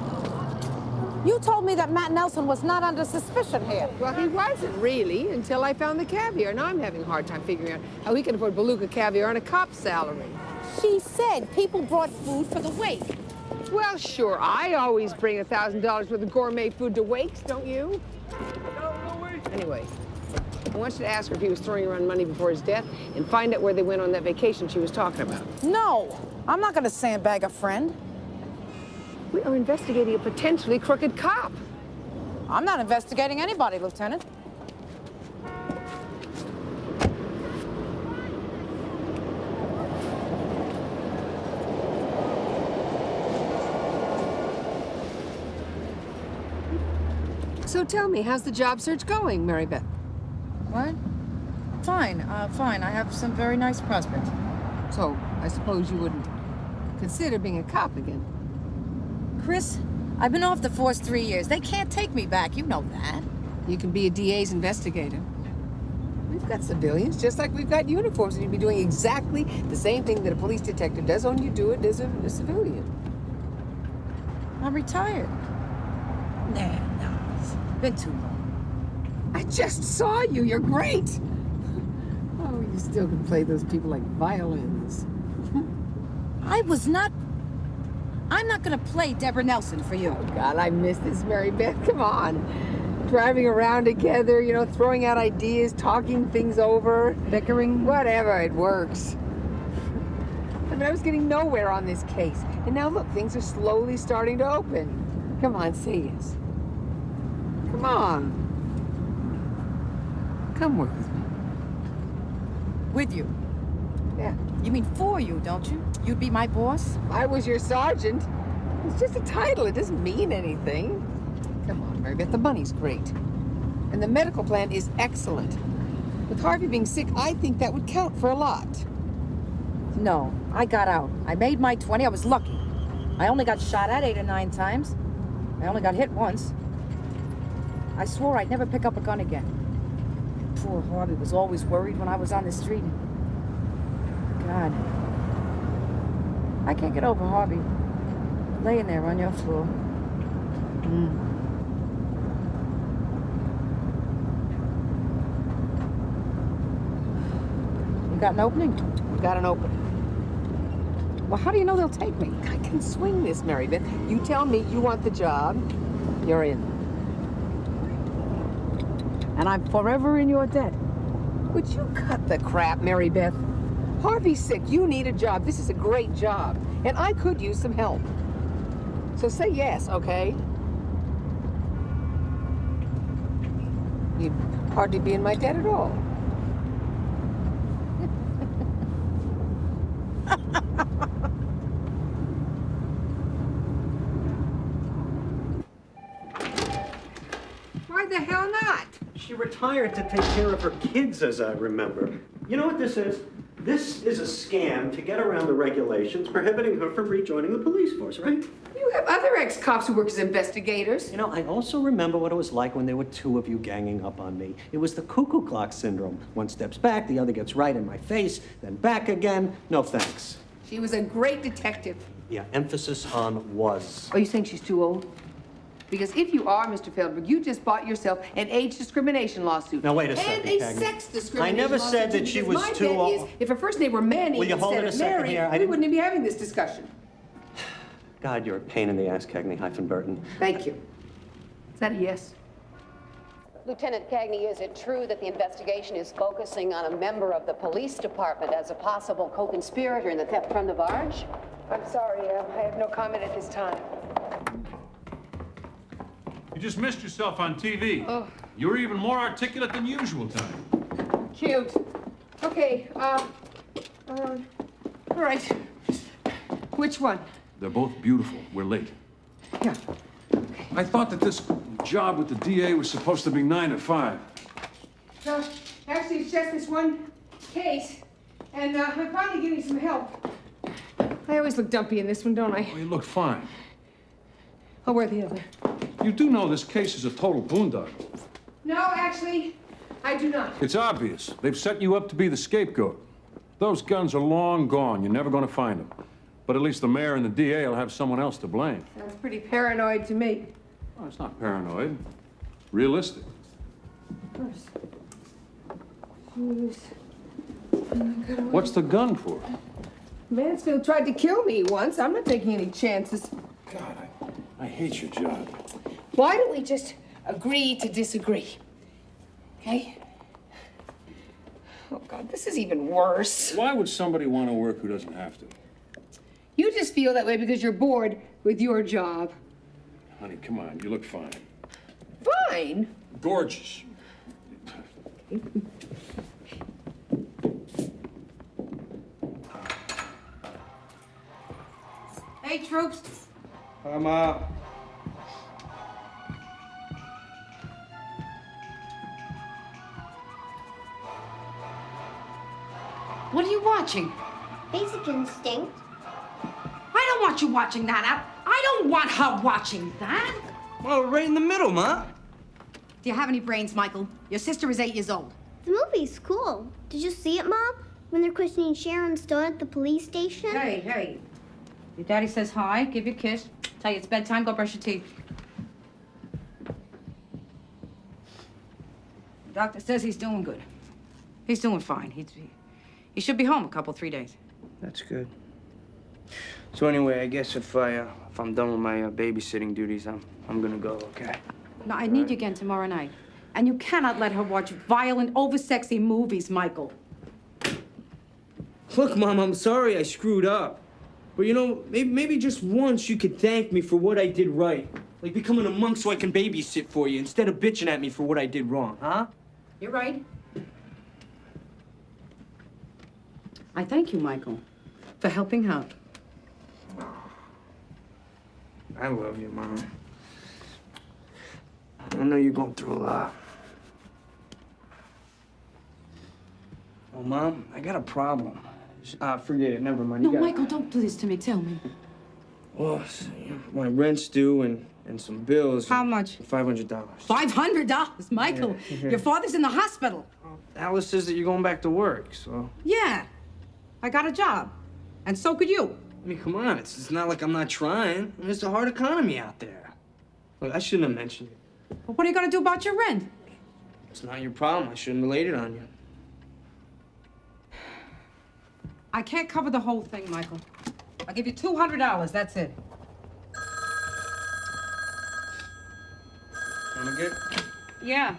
You told me that Matt Nelson was not under suspicion here. Well, he wasn't really until I found the caviar. Now I'm having a hard time figuring out how he can afford beluga caviar on a cop's salary. She said people brought food for the wake. Well, sure. I always bring $1,000 worth of gourmet food to wakes, don't you? Anyway, I want you to ask her if he was throwing around money before his death and find out where they went on that vacation she was talking about. No, I'm not going to sandbag a friend. We are investigating a potentially crooked cop. I'm not investigating anybody, Lieutenant. So tell me, how's the job search going, Mary Beth? What? Fine, fine. I have some very nice prospects. So, I suppose you wouldn't consider being a cop again? Chris, I've been off the force 3 years. They can't take me back. You know that. You can be a DA's investigator. We've got civilians, just like we've got uniforms, and you'd be doing exactly the same thing that a police detective does, only you do it as a civilian. I'm retired. Nah, no, it's been too long. I just saw you, you're great. Oh, you still can play those people like violins. I'm not gonna play Deborah Nelson for you. Oh, God, I miss this, Mary Beth, come on. Driving around together, you know, throwing out ideas, talking things over. Bickering? Whatever, it works. I mean, I was getting nowhere on this case. And now look, things are slowly starting to open. Come on, say yes. Come on. Come work with me. With you? Yeah. You mean for you, don't you? You'd be my boss? I was your sergeant. It's just a title, it doesn't mean anything. Come on, Mary Beth, the money's great. And the medical plan is excellent. With Harvey being sick, I think that would count for a lot. No, I got out. I made my 20, I was lucky. I only got shot at 8 or 9 times. I only got hit once. I swore I'd never pick up a gun again. Poor Harvey was always worried when I was on the street. God. I can't get over Harvey laying there on your floor. You got an opening? Got an opening. Well, how do you know they'll take me? I can swing this, Mary Beth. You tell me you want the job, you're in. And I'm forever in your debt. Would you cut the crap, Mary Beth? Harvey's sick. You need a job. This is a great job. And I could use some help. So say yes, okay? You'd hardly be in my debt at all. Why the hell not? She retired to take care of her kids, as I remember. You know what this is? This is a scam to get around the regulations prohibiting her from rejoining the police force, right? You have other ex-cops who work as investigators. You know, I also remember what it was like when there were 2 of you ganging up on me. It was the cuckoo clock syndrome. One steps back, the other gets right in my face, then back again. No thanks. She was a great detective. Yeah, emphasis on was. Are you saying she's too old? Because if you are, Mr. Feldberg, you just bought yourself an age discrimination lawsuit. Now, wait a second, And a Cagney. sex discrimination I never lawsuit, said that she because was my too bet old. is, if her first name were Manny Will you hold instead it a of second Mary, here? we wouldn't be having this discussion. God, you're a pain in the ass, Cagney-Burton. Thank you. Is that a yes? Lieutenant Cagney, is it true that the investigation is focusing on a member of the police department as a possible co-conspirator in the theft from the barge? I'm sorry, I have no comment at this time. You just missed yourself on TV. Oh. You were even more articulate than usual, Tyne. Cute. Okay, all right. Which one? They're both beautiful. We're late. Yeah. I thought that this job with the DA was supposed to be 9 to 5. No, actually, it's just this one case, and I'm finally getting some help. I always look dumpy in this one, don't I? Well, you look fine. I'll wear the other. You do know this case is a total boondoggle. No, actually, I do not. It's obvious. They've set you up to be the scapegoat. Those guns are long gone. You're never going to find them. But at least the mayor and the DA will have someone else to blame. Sounds pretty paranoid to me. Oh, it's not paranoid. Realistic. Purse. Shoes. What's the gun for? Mansfield tried to kill me once. I'm not taking any chances. God, I hate your job. Why don't we just agree to disagree? Okay? Oh, God, this is even worse. Why would somebody want to work who doesn't have to? You just feel that way because you're bored with your job. Honey, come on. You look fine. Fine? Gorgeous. Hey, troops. I'm out. What are you watching? Basic Instinct. I don't want you watching that. I don't want her watching that. Well, right in the middle, Ma. Do you have any brains, Michael? Your sister is 8 years old. The movie's cool. Did you see it, Mom? When they're questioning Sharon Stone at the police station? Hey, hey. Your daddy says hi, give you a kiss, tell you it's bedtime, go brush your teeth. The doctor says he's doing good. He's doing fine. He should be home a couple, 3 days. That's good. So anyway, I guess if I'm done with my babysitting duties, I'm gonna go, okay? No, I need you again tomorrow night. And you cannot let her watch violent, over-sexy movies, Michael. Look, Mom, I'm sorry I screwed up. But you know, maybe just once you could thank me for what I did right. Like becoming a monk so I can babysit for you instead of bitching at me for what I did wrong, huh? You're right. I thank you, Michael, for helping out. I love you, Mom. I know you're going through a lot. Oh, Mom, I got a problem. Forget it, never mind. No, Michael, don't do this to me. Tell me. Well, my rent's due and some bills. How much? $500. $500, Michael. Yeah. Your father's in the hospital. Alice says that you're going back to work, so... Yeah. I got a job. And so could you. I mean, come on. It's not like I'm not trying. I mean, it's a hard economy out there. Look, I shouldn't have mentioned it. But what are you going to do about your rent? It's not your problem. I shouldn't have laid it on you. I can't cover the whole thing, Michael. I'll give you $200. That's it. Wanna get? Yeah.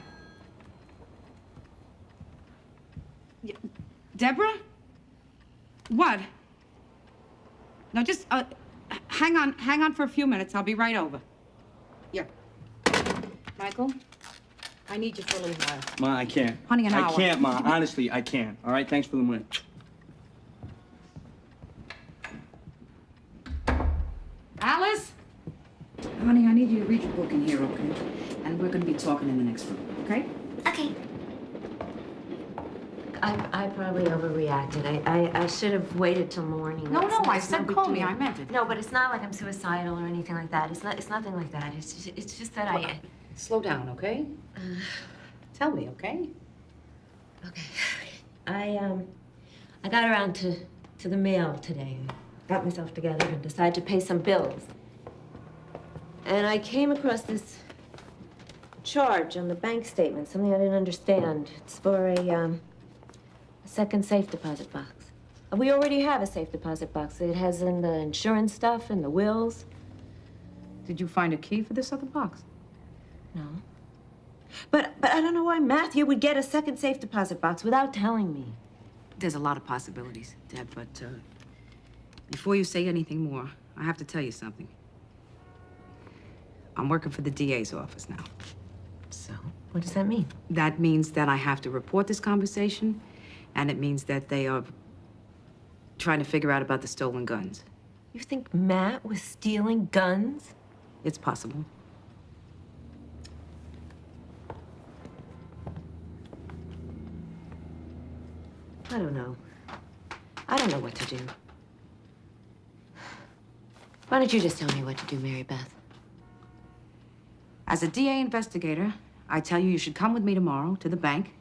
Deborah? What? No, just hang on for a few minutes. I'll be right over. Yeah. Michael, I need you for a little while. Ma, I can't. Honey, an hour. I can't, Ma. Honestly, I can't. All right? Thanks for the money. Alice? Honey, I need you to read your book in here, okay? And we're going to be talking in the next room, okay? Okay. I probably overreacted. I should have waited till morning. No, It's- I it's said big call me. deal. I meant it. No, but it's not like I'm suicidal or anything like that. It's nothing like that. It's just that I... Slow down, okay? Tell me, okay? Okay. I got around to the mail today. Got myself together and decided to pay some bills. And I came across this charge on the bank statement, something I didn't understand. It's for a second safe deposit box. We already have a safe deposit box. It has in the insurance stuff and the wills. Did you find a key for this other box? No. But I don't know why Matthew would get a second safe deposit box without telling me. There's a lot of possibilities, Deb, but before you say anything more, I have to tell you something. I'm working for the DA's office now. So, what does that mean? That means that I have to report this conversation, and it means that they are trying to figure out about the stolen guns. You think Matt was stealing guns? It's possible. I don't know. I don't know what to do. Why don't you just tell me what to do, Mary Beth? As a DA investigator, I tell you should come with me tomorrow to the bank,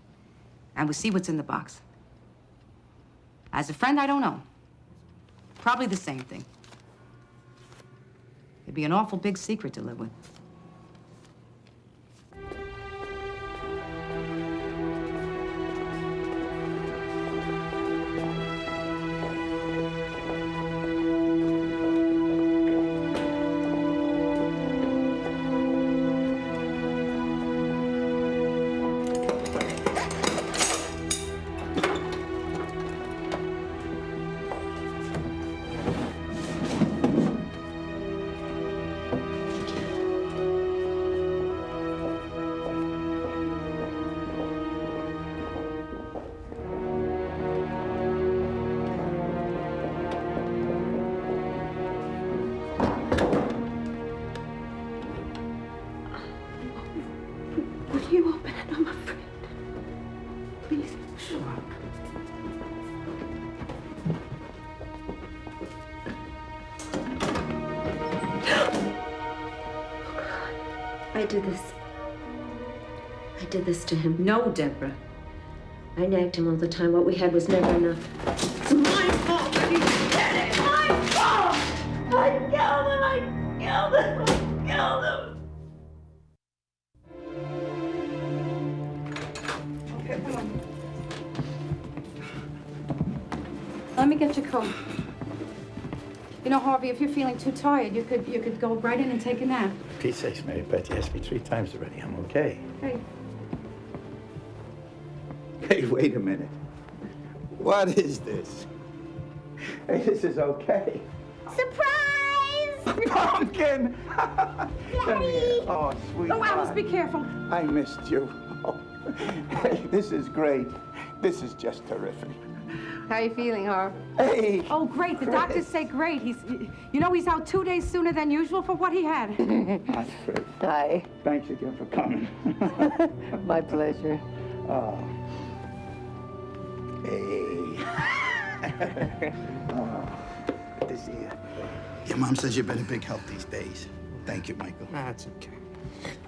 and we'll see what's in the box. As a friend, I don't know. Probably the same thing. It'd be an awful big secret to live with. Will you open it? I'm afraid. Please. Sure. I did this. did this to him. No, Deborah. I nagged him all the time. What we had was never enough. It's my fault that he did it! My fault! I killed him! I killed him! I killed him! Okay, come on. Let me get your coat. You know, Harvey, if you're feeling too tired, you could go right in and take a nap. Pete's sakes, Mary Beth, you asked me 3 times already. I'm okay. Hey. Hey, wait a minute. What is this? Hey, this is okay. Surprise! Pumpkin! Come here. Oh, sweet. Oh, Alice, be careful. I missed you. Oh. Hey, this is great. This is just terrific. How you feeling, Harv? Hey! Oh, great. The doctors say great. You know, he's out 2 days sooner than usual for what he had. That's great. Hi. Thanks again for coming. My pleasure. Oh. Hey. Oh, good to see you. Your mom says you've been a big help these days. Thank you, Michael. That's okay.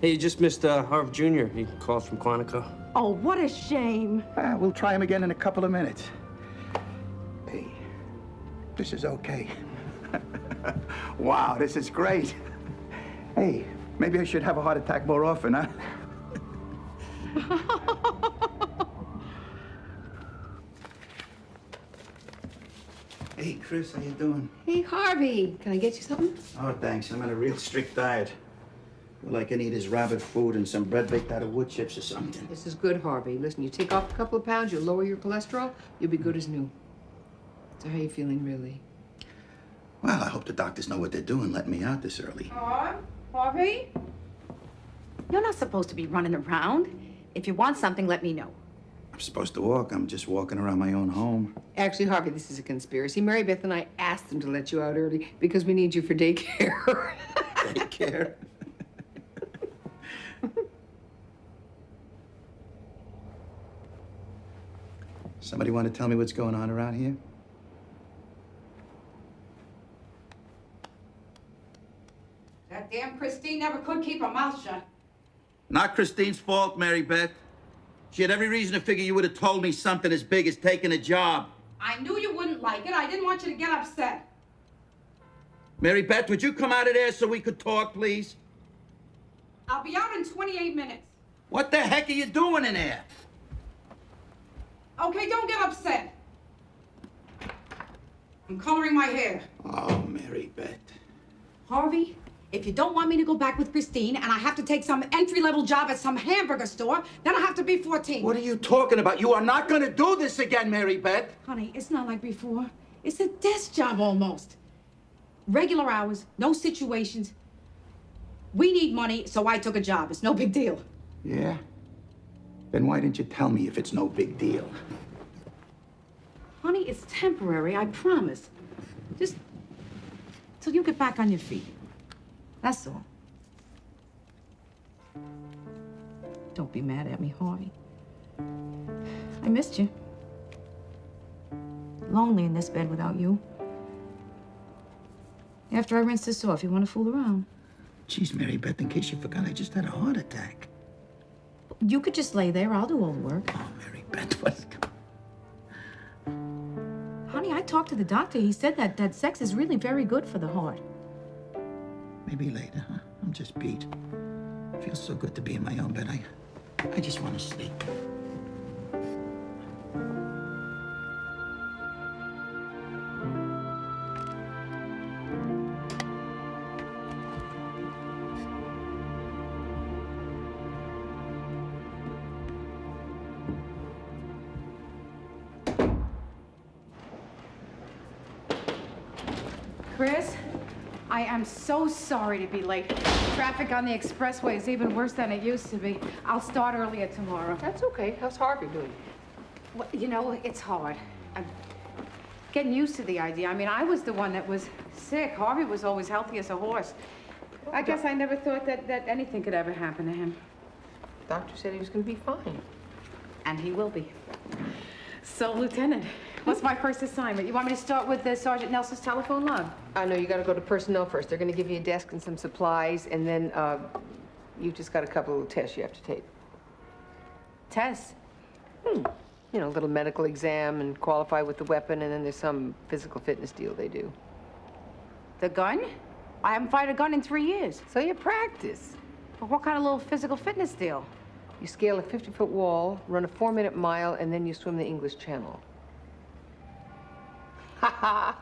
Hey, you just missed Harv Jr. He called from Quantico. Oh, what a shame. We'll try him again in a couple of minutes. Hey, this is okay. Wow, this is great. Hey, maybe I should have a heart attack more often, huh? Hey, Chris, how you doing? Hey, Harvey. Can I get you something? Oh, thanks. I'm on a real strict diet. All I can eat is rabbit food and some bread baked out of wood chips or something. This is good, Harvey. Listen, you take off a couple of pounds, you'll lower your cholesterol, you'll be good as new. So how you feeling, really? Well, I hope the doctors know what they're doing, letting me out this early. Harvey? You're not supposed to be running around. If you want something, let me know. I'm supposed to walk. I'm just walking around my own home. Actually, Harvey, this is a conspiracy. Mary Beth and I asked them to let you out early because we need you for daycare. Daycare? Somebody want to tell me what's going on around here? That damn Christine never could keep her mouth shut. Not Christine's fault, Mary Beth. She had every reason to figure you would have told me something as big as taking a job. I knew you wouldn't like it. I didn't want you to get upset. Mary Beth, would you come out of there so we could talk, please? I'll be out in 28 minutes. What the heck are you doing in there? Okay, don't get upset. I'm coloring my hair. Oh, Mary Beth. Harvey, if you don't want me to go back with Christine and I have to take some entry-level job at some hamburger store, then I have to be 14. What are you talking about? You are not going to do this again, Mary Beth. Honey, it's not like before. It's a desk job almost. Regular hours, no situations. We need money, so I took a job. It's no big deal. Yeah? Then why didn't you tell me if it's no big deal? Honey, it's temporary, I promise. Just till you get back on your feet. That's all. Don't be mad at me, Harvey. I missed you. Lonely in this bed without you. After I rinse this off, you want to fool around? Geez, Mary Beth, in case you forgot, I just had a heart attack. You could just lay there. I'll do all the work. Oh, Mary Beth, what's... Honey, I talked to the doctor. He said that sex is really very good for the heart. Maybe later, huh? I'm just beat. It feels so good to be in my own bed. I just want to sleep. Chris, I am so sorry to be late. Traffic on the expressway is even worse than it used to be. I'll start earlier tomorrow. That's okay. How's Harvey doing? Well, you know, it's hard. I'm getting used to the idea. I mean, I was the one that was sick. Harvey was always healthy as a horse. I guess I never thought that anything could ever happen to him. Doctor said he was going to be fine. And he will be. So, Lieutenant, what's my first assignment? You want me to start with Sergeant Nelson's telephone log? No, you got to go to personnel first. They're going to give you a desk and some supplies, and then you just got a couple of tests you have to take. Tests? You know, a little medical exam and qualify with the weapon, and then there's some physical fitness deal they do. The gun? I haven't fired a gun in 3 years. So you practice. But what kind of little physical fitness deal? You scale a 50-foot wall, run a 4-minute mile, and then you swim the English Channel. Ha ha!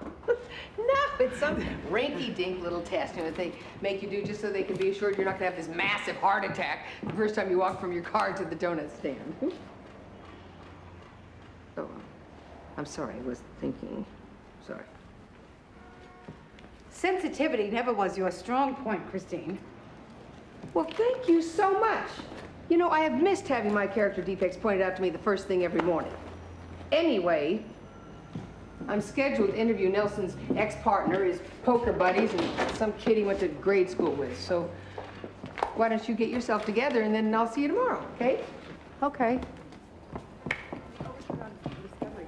No, it's some rinky-dink little test, you know, that they make you do just so they can be assured you're not gonna have this massive heart attack the first time you walk from your car to the donut stand. Oh, I'm sorry, I was thinking. Sorry. Sensitivity never was your strong point, Christine. Well, thank you so much. You know, I have missed having my character defects pointed out to me the first thing every morning. Anyway, I'm scheduled to interview Nelson's ex-partner, his poker buddies, and some kid he went to grade school with. So why don't you get yourself together, and then I'll see you tomorrow, okay? Okay.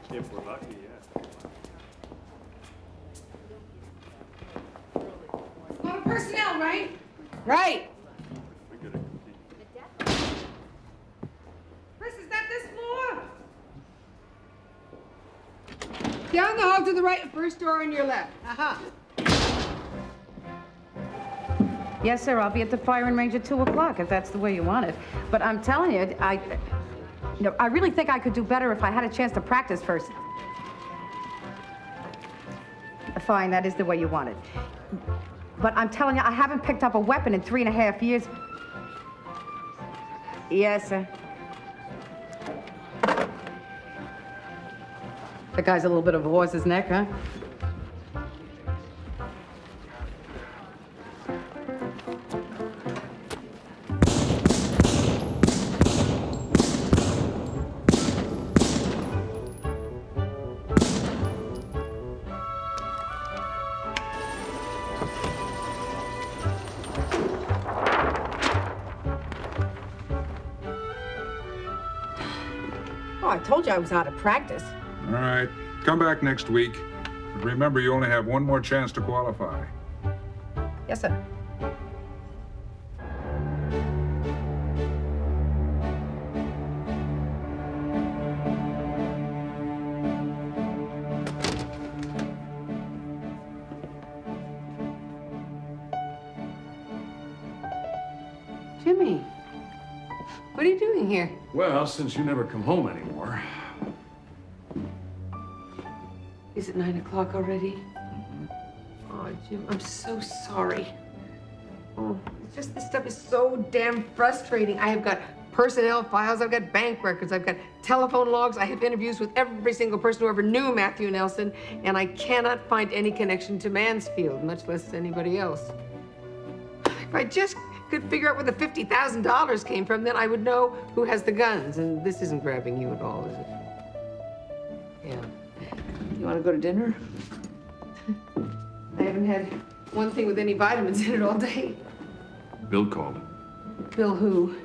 If we're lucky, yeah. Go to personnel, right? Right. Chris, is that this floor? Down the hall to the right, first door on your left. Aha. Yes, sir, I'll be at the firing range at 2 o'clock if that's the way you want it. But I'm telling you, I really think I could do better if I had a chance to practice first. Fine, that is the way you want it. But I'm telling you, I haven't picked up a weapon in 3.5 years. Yes, sir. The guy's a little bit of a horse's neck, huh? Oh, I told you I was out of practice. All right, come back next week. But remember, you only have one more chance to qualify. Yes, sir. Jimmy, what are you doing here? Well, since you never come home anymore. Is it 9 o'clock already? Oh, Jim, I'm so sorry. Oh, it's just this stuff is so damn frustrating. I have got personnel files, I've got bank records, I've got telephone logs, I have interviews with every single person who ever knew Matthew Nelson, and I cannot find any connection to Mansfield, much less anybody else. If I just could figure out where the $50,000 came from, then I would know who has the guns, and this isn't grabbing you at all, is it? Yeah. You want to go to dinner? I haven't had one thing with any vitamins in it all day. Bill called. Bill who?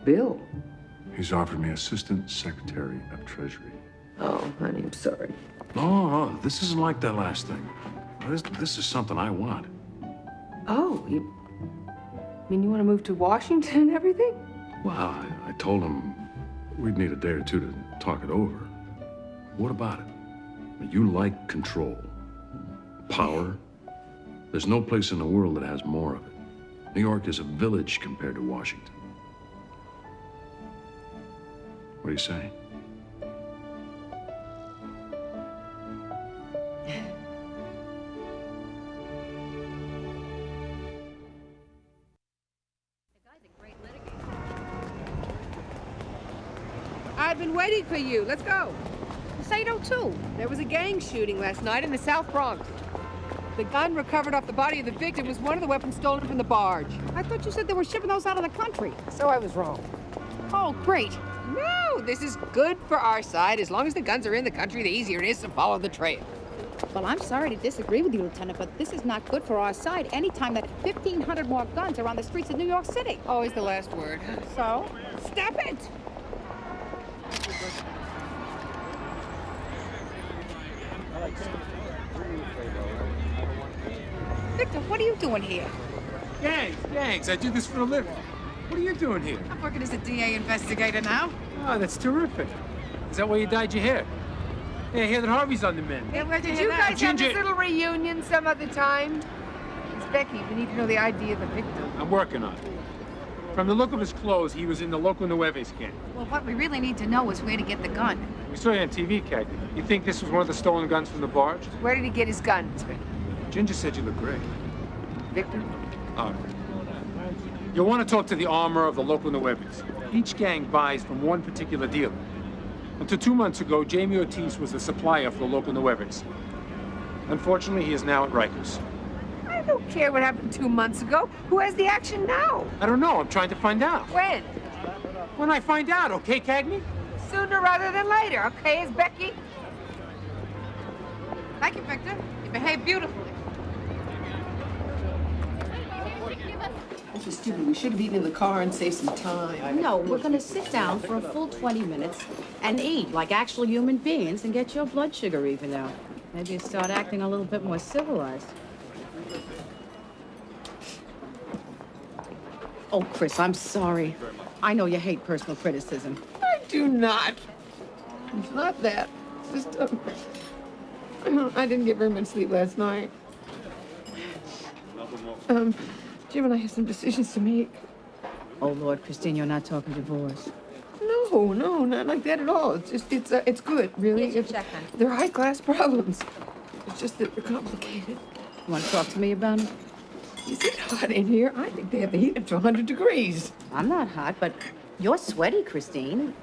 Bill? He's offered me Assistant Secretary of Treasury. Oh, honey, I'm sorry. No, this isn't like that last thing. This is something I want. Oh, you mean you want to move to Washington and everything? Well, I told him we'd need a day or two to talk it over. What about it? You like control, power. There's no place in the world that has more of it. New York is a village compared to Washington. What do you say? I've been waiting for you. Let's go. Sato, too. There was a gang shooting last night in the South Bronx. The gun recovered off the body of the victim was one of the weapons stolen from the barge. I thought you said they were shipping those out of the country. So I was wrong. Oh, great. No, this is good for our side. As long as the guns are in the country, the easier it is to follow the trail. Well, I'm sorry to disagree with you, Lieutenant, but this is not good for our side anytime that 1,500 more guns are on the streets of New York City. Always the last word. So? Stop it! Victor, what are you doing here? Gangs. I do this for a living. What are you doing here? I'm working as a DA investigator now. Oh, that's terrific. Is that why you dyed your hair? Hey, I hear that Harvey's on the mend. Hey, did you guys have Ginger. this little reunion some other time? It's Becky. We need to know the ID of the victim. I'm working on it. From the look of his clothes, he was in the Loco Nueve's gang. Well, what we really need to know is where to get the gun. We saw you on TV, Cagney. You think this was one of the stolen guns from the barge? Where did he get his gun, Inspector? Ginger said you look great. Victor? You'll want to talk to the armor of the Loco Nueves. Each gang buys from one particular dealer. Until 2 months ago, Jamie Ortiz was the supplier for the Loco Nueves. Unfortunately, he is now at Rikers. I don't care what happened 2 months ago. Who has the action now? I don't know. I'm trying to find out. When? When I find out, okay, Cagney? Sooner rather than later, okay, is Becky? Thank you, Victor. You behaved beautifully. This is stupid. We should have eaten in the car and saved some time. No, we're gonna sit down for a full 20 minutes and eat like actual human beings and get your blood sugar even out. Maybe you start acting a little bit more civilized. Oh, Chris, I'm sorry. I know you hate personal criticism. I do not. It's not that. It's just, I didn't get very much sleep last night. Jim and I have some decisions to make. Oh, Lord, Christine, you're not talking divorce. No, not like that at all. It's just, it's good, really. They're high-class problems. It's just that they're complicated. You want to talk to me about it? Is it hot in here? I think they have the heat up to 100 degrees. I'm not hot, but you're sweaty, Christine.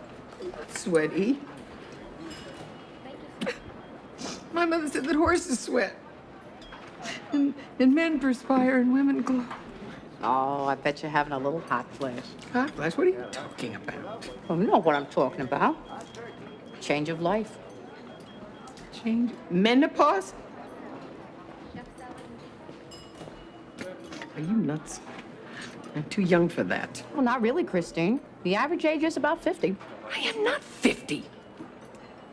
I'm not sweaty. My mother said that horses sweat. And men perspire and women glow. Oh, I bet you're having a little hot flash. Hot flash? What are you talking about? Well, you know what I'm talking about. Change of life. Change? Menopause? Are you nuts? I'm too young for that. Well, not really, Christine. The average age is about 50. I am not 50.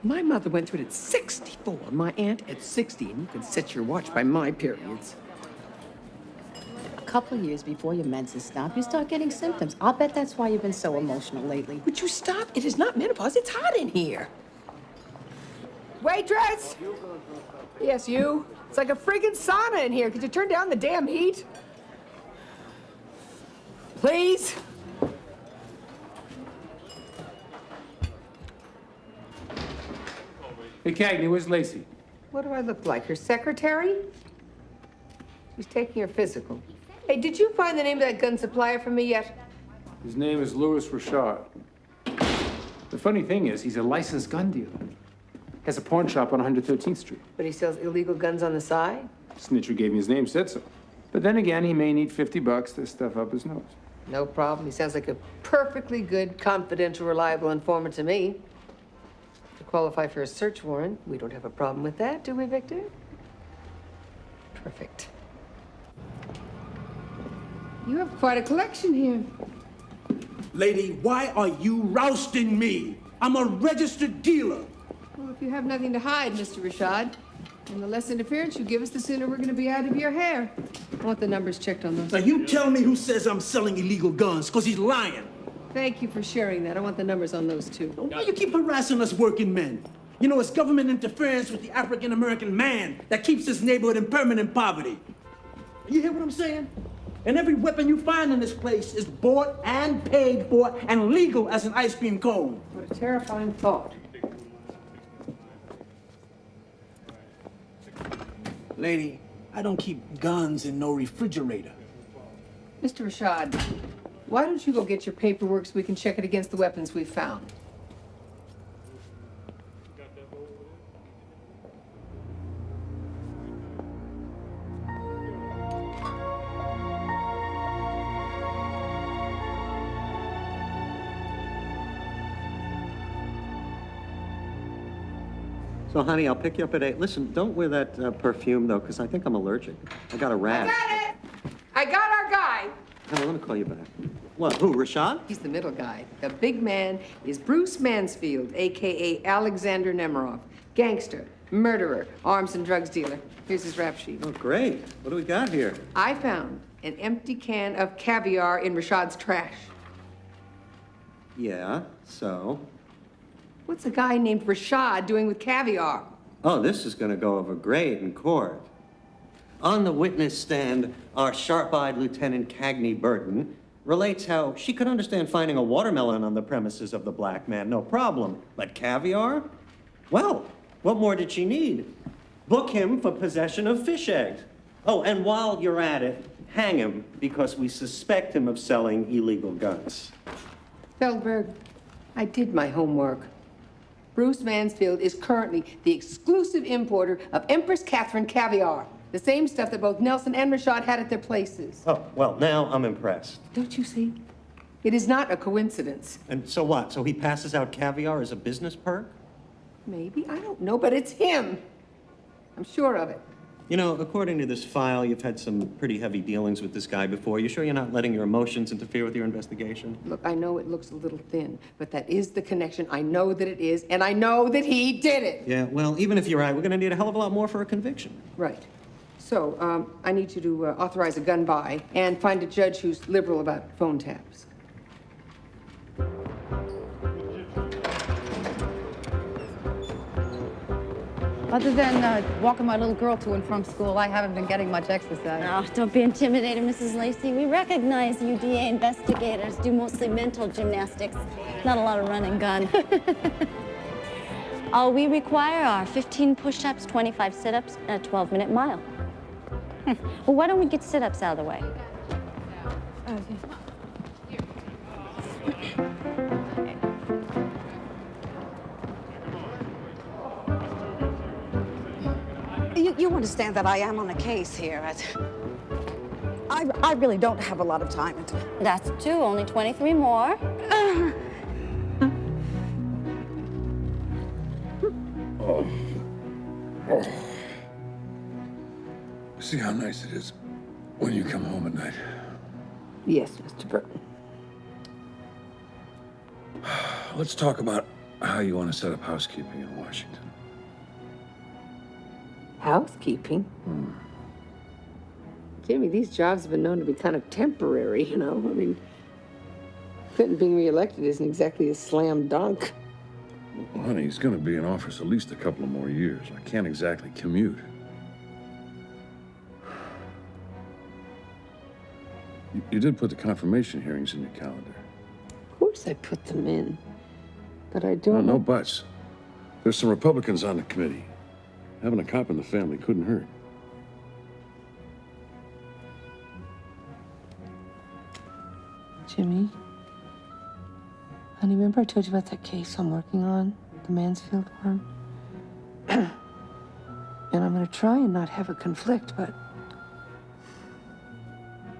My mother went through it at 64. My aunt at 60. And you can set your watch by my periods. A couple of years before your menses stop, you start getting symptoms. I'll bet that's why you've been so emotional lately. Would you stop? It is not menopause. It's hot in here. Waitress! Yes, you. It's like a friggin' sauna in here. Could you turn down the damn heat? Please? Hey, Cagney, where's Lacey? What do I look like, her secretary? She's taking her physical. Hey, did you find the name of that gun supplier for me yet? His name is Louis Richard. The funny thing is, he's a licensed gun dealer. Has a pawn shop on 113th Street. But he sells illegal guns on the side? Snitch who gave me his name said so. But then again, he may need $50 to stuff up his nose. No problem. He sounds like a perfectly good, confidential, reliable informant to me. To qualify for a search warrant, we don't have a problem with that, do we, Victor? Perfect. You have quite a collection here. Lady, why are you rousting me? I'm a registered dealer. Well, if you have nothing to hide, Mr. Rashad, and the less interference you give us, the sooner we're going to be out of your hair. I want the numbers checked on those. Now, you tell me who says I'm selling illegal guns, because he's lying. Thank you for sharing that. I want the numbers on those, too. Why you keep harassing us working men? You know, it's government interference with the African-American man that keeps this neighborhood in permanent poverty. You hear what I'm saying? And every weapon you find in this place is bought and paid for and legal as an ice cream cone. What a terrifying thought. Lady, I don't keep guns in no refrigerator. Mr. Rashad, why don't you go get your paperwork so we can check it against the weapons we found? So, honey, I'll pick you up at 8. Listen, don't wear that perfume, though, because I think I'm allergic. I got a rash. I got it! I got our guy! Honey, let me call you back. What, who, Rashad? He's the middle guy. The big man is Bruce Mansfield, a.k.a. Alexander Nemiroff. Gangster, murderer, arms and drugs dealer. Here's his rap sheet. Oh, great. What do we got here? I found an empty can of caviar in Rashad's trash. Yeah, so? What's a guy named Rashad doing with caviar? Oh, this is gonna go over great in court. On the witness stand, our sharp-eyed Lieutenant Cagney Burton relates how she could understand finding a watermelon on the premises of the black man, no problem. But caviar? Well, what more did she need? Book him for possession of fish eggs. Oh, and while you're at it, hang him because we suspect him of selling illegal guns. Feldberg, I did my homework. Bruce Mansfield is currently the exclusive importer of Empress Catherine caviar, the same stuff that both Nelson and Rashad had at their places. Oh, well, now I'm impressed. Don't you see? It is not a coincidence. And so what? So he passes out caviar as a business perk? Maybe, I don't know, but it's him. I'm sure of it. You know, according to this file, you've had some pretty heavy dealings with this guy before. You sure you're not letting your emotions interfere with your investigation? Look, I know it looks a little thin, but that is the connection. I know that it is, and I know that he did it. Yeah, well, even if you're right, we're gonna need a hell of a lot more for a conviction. Right. So, I need you to authorize a gun buy and find a judge who's liberal about phone taps. Other than walking my little girl to and from school, I haven't been getting much exercise. Oh, don't be intimidated, Mrs. Lacey. We recognize you DA investigators do mostly mental gymnastics, not a lot of run and gun. All we require are 15 push-ups, 25 sit-ups, and a 12-minute mile. Well, why don't we get sit-ups out of the way? You understand that I am on a case here. I really don't have a lot of time. That's two, only 23 more. Oh. See how nice it is when you come home at night. Yes, Mr. Burton. Let's talk about how you want to set up housekeeping in Washington. Housekeeping? Jimmy, these jobs have been known to be kind of temporary, you know? I mean, Clinton being reelected isn't exactly a slam dunk. Well, honey, he's going to be in office at least a couple of more years. I can't exactly commute. You did put the confirmation hearings in your calendar. Of course I put them in. But I don't... No buts. There's some Republicans on the committee. Having a cop in the family couldn't hurt. Jimmy? Honey, remember I told you about that case I'm working on? The Mansfield one? And I'm gonna try and not have a conflict, but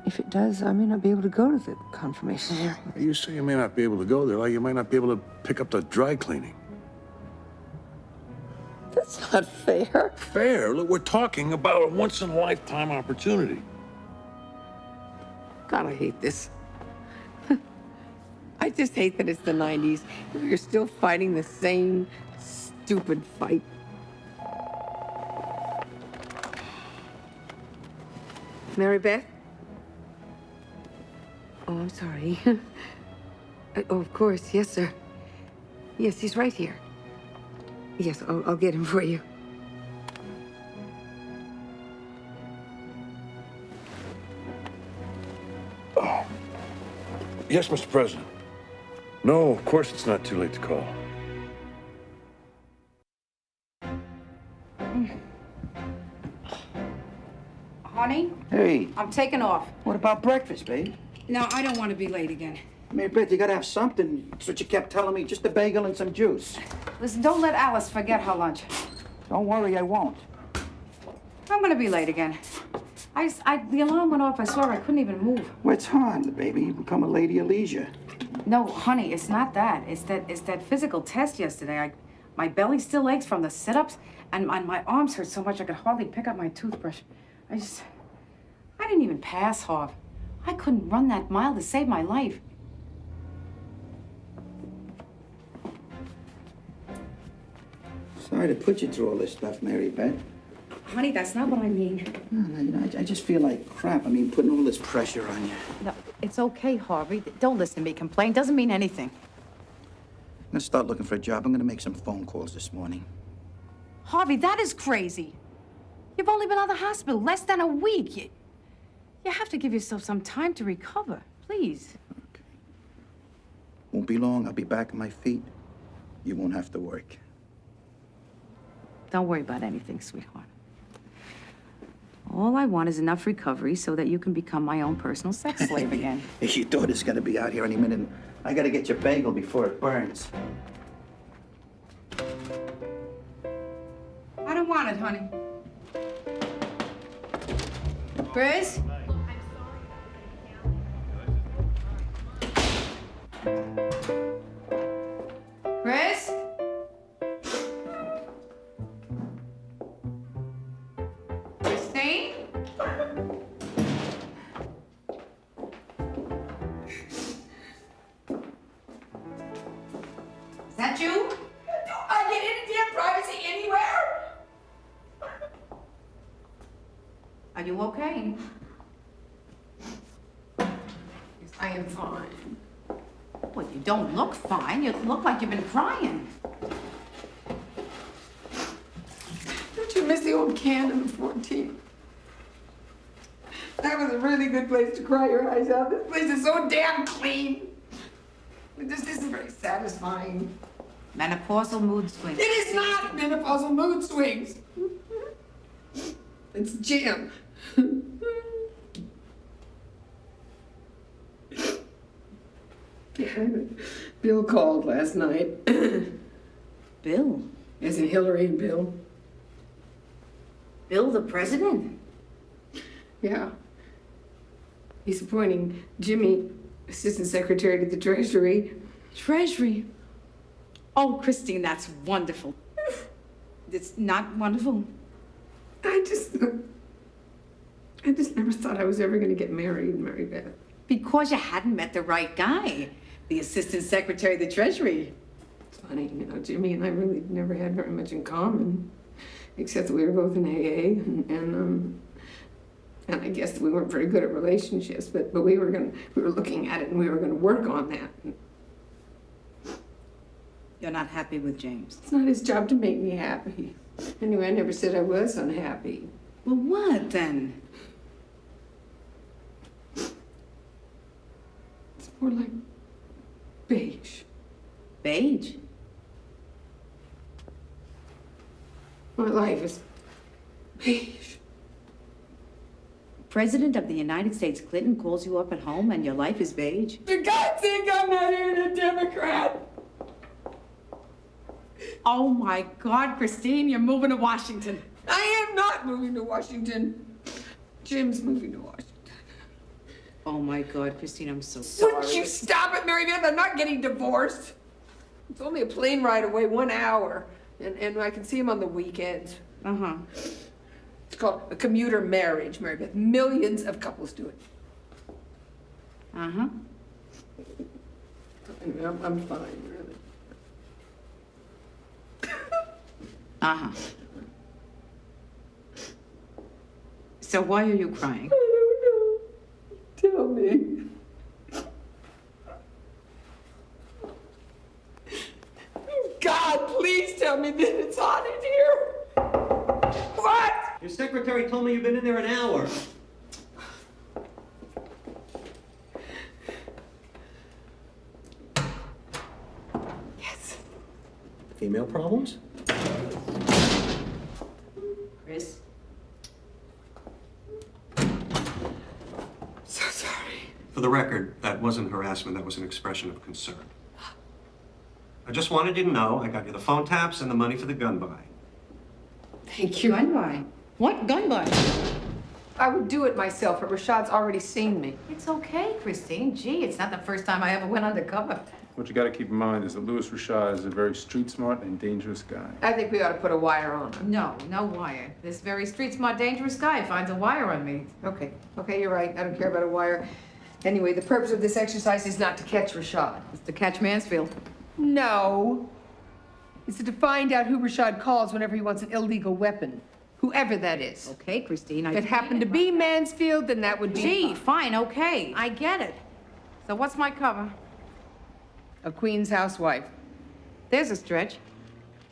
if it does, I may not be able to go to the confirmation hearing. You say you may not be able to go there, like you might not be able to pick up the dry cleaning. That's not fair. Fair? Look, we're talking about a once-in-a-lifetime opportunity. God, I hate this. I just hate that it's the 90s. You're still fighting the same stupid fight. Mary Beth? Oh, I'm sorry. Oh, of course. Yes, sir. Yes, he's right here. Yes, I'll get him for you. Oh. Yes, Mr. President. No, of course it's not too late to call. Honey? Hey. I'm taking off. What about breakfast, babe? No, I don't want to be late again. Mary Beth, you gotta have something. That's what you kept telling me. Just a bagel and some juice. Listen, don't let Alice forget her lunch. Don't worry, I won't. I'm going to be late again. The alarm went off. I saw her. I couldn't even move. What's on, baby? You become a lady of leisure. No, honey, it's not that. It's that physical test yesterday. My belly still aches from the sit-ups, and my arms hurt so much I could hardly pick up my toothbrush. I didn't even pass, Harv. I couldn't run that mile to save my life. Sorry to put you through all this stuff, Mary Beth. Honey, that's not what I mean. No, I just feel like crap. I mean, putting all this pressure on you. No, it's okay, Harvey. Don't listen to me complain. Doesn't mean anything. gonna start looking for a job. I'm gonna make some phone calls this morning. Harvey, that is crazy. You've only been out of the hospital less than a week. You have to give yourself some time to recover, please. Okay. Won't be long. I'll be back on my feet. You won't have to work. Don't worry about anything, sweetheart. All I want is enough recovery so that you can become my own personal sex slave again. Your daughter's gonna be out here any minute. I gotta get your bagel before it burns. I don't want it, honey. Chris? Chris? Christine? Is that you? Do I get any damn privacy anywhere? Are you okay? Yes, I am fine. Well, you don't look fine. You look like you've been crying. Don't you miss the old Cannon 14? That was a really good place to cry your eyes out. This place is so damn clean. It just isn't very satisfying. Menopausal mood swings. It is not menopausal mood swings. It's Jim. Bill called last night. Bill? As in Hillary and Bill. Bill, the president? Yeah. He's appointing Jimmy Assistant Secretary to the Treasury. Treasury? Oh, Christine, that's wonderful. It's not wonderful. I just never thought I was ever going to get married, Mary Beth. Because you hadn't met the right guy. The Assistant Secretary of the Treasury. It's funny, you know, Jimmy and I really never had very much in common. Except that we were both in AA, and I guess we weren't very good at relationships, but we were looking at it and we were gonna work on that. You're not happy with James? It's not his job to make me happy. Anyway, I never said I was unhappy. Well, what then? It's more like beige. Beige? My life is beige. President of the United States Clinton calls you up at home and your life is beige? For God's sake, I'm not even a Democrat. Oh my God, Christine, you're moving to Washington. I am not moving to Washington. Jim's moving to Washington. Oh my God, Christine, I'm so sorry. Wouldn't you stop it, Mary Beth? I'm not getting divorced. It's only a plane ride away, 1 hour. And I can see him on the weekends. Uh-huh. It's called a commuter marriage, Mary Beth. Millions of couples do it. Uh-huh. Anyway, I'm fine, really. Uh-huh. So why are you crying? I don't know. Tell me. God, please tell me that it's hot in here. What? Your secretary told me you've been in there an hour. Yes. Female problems? Chris? So sorry. For the record, that wasn't harassment, that was an expression of concern. I just wanted you to know I got you the phone taps and the money for the gun buy. Thank you. Gun buy? What gun buy? I would do it myself, but Rashad's already seen me. It's okay, Christine. Gee, it's not the first time I ever went undercover. What you got to keep in mind is that Louis Rashad is a very street smart and dangerous guy. I think we ought to put a wire on him. No, no wire. This very street smart, dangerous guy finds a wire on me. Okay, you're right. I don't care about a wire. Anyway, the purpose of this exercise is not to catch Rashad. It's to catch Mansfield. No. It's to find out who Rashad calls whenever he wants an illegal weapon. Whoever that is. Okay, Christine, If it happened to be Mansfield, then that would be... Gee, fine, okay. I get it. So what's my cover? A Queen's housewife. There's a stretch.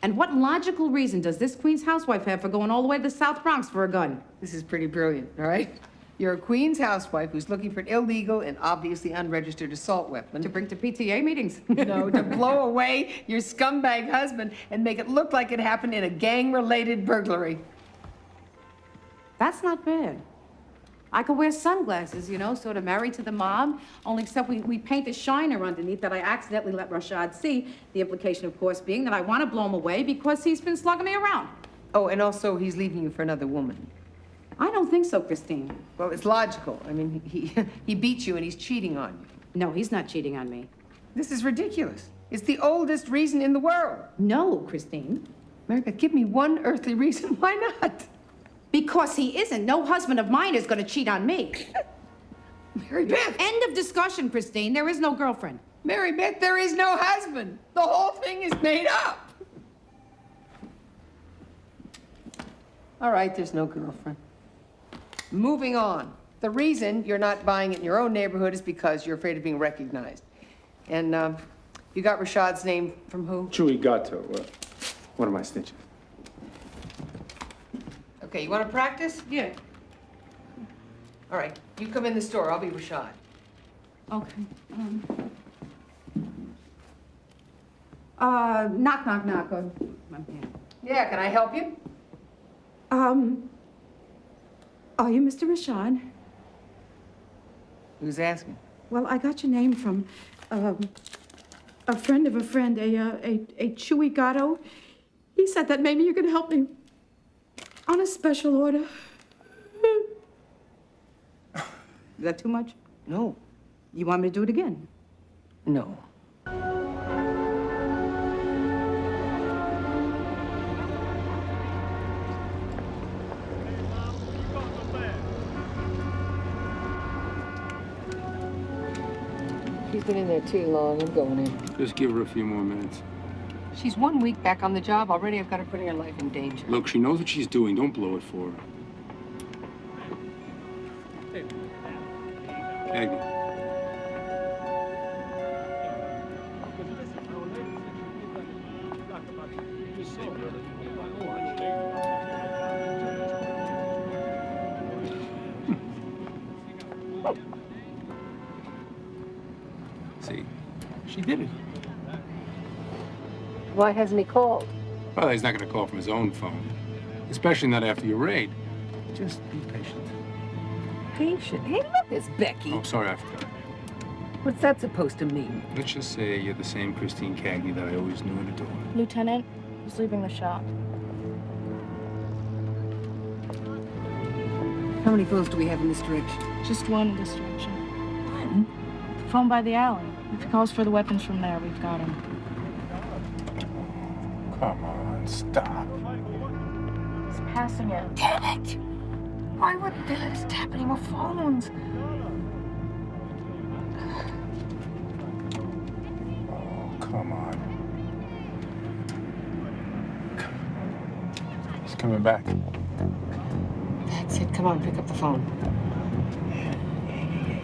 And what logical reason does this Queen's housewife have for going all the way to the South Bronx for a gun? This is pretty brilliant, all right? You're a Queens housewife who's looking for an illegal and obviously unregistered assault weapon. To bring to PTA meetings. No, to blow away your scumbag husband and make it look like it happened in a gang-related burglary. That's not bad. I could wear sunglasses, you know, sort of married to the mob, only except we paint a shiner underneath that I accidentally let Rashad see. The implication, of course, being that I want to blow him away because he's been slugging me around. Oh, and also he's leaving you for another woman. I don't think so, Christine. Well, it's logical. I mean, he beat you and he's cheating on you. No, he's not cheating on me. This is ridiculous. It's the oldest reason in the world. No, Christine. Mary Beth, give me one earthly reason why not. Because he isn't. No husband of mine is going to cheat on me. Mary Beth! End of discussion, Christine. There is no girlfriend. Mary Beth, there is no husband. The whole thing is made up. All right, there's no girlfriend. Moving on. The reason you're not buying it in your own neighborhood is because you're afraid of being recognized. And you got Rashad's name from who? Chewy Gato, one of my stitches. Okay, you want to practice? Yeah. All right, you come in the store. I'll be Rashad. Okay. Knock, knock, knock. Yeah, can I help you? Are you Mr. Rashad? Who's asking? Well, I got your name from a friend of a friend, a Chewy Gatto. He said that maybe you could help me on a special order. Is that too much? No. You want me to do it again? No. She's been in there too long. I'm going in. Just give her a few more minutes. She's 1 week back on the job. Already I've got her putting her life in danger. Look, she knows what she's doing. Don't blow it for her. Cagney. See, she did it. Why hasn't he called? Well, he's not going to call from his own phone, especially not after your raid. Just be patient. Patient? Hey, look, it's Becky. Oh, sorry, I forgot. What's that supposed to mean? Let's just say you're the same Christine Cagney that I always knew and adored. Lieutenant, he's leaving the shop. How many phones do we have in this direction? Just one in this direction. One? The phone by the alley. If he calls for the weapons from there, we've got him. Come on, stop. He's passing it. Damn it! Why wouldn't they let us tap any more phones? Oh, come on. He's coming back. That's it. Come on, pick up the phone.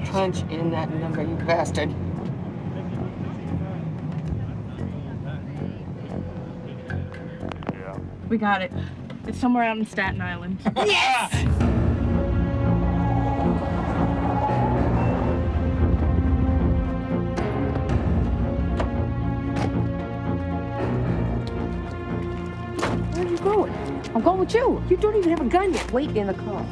Punch in that number, you bastard. We got it. It's somewhere out in Staten Island. Yes! Where are you going? I'm going with you. You don't even have a gun yet. Wait in the car.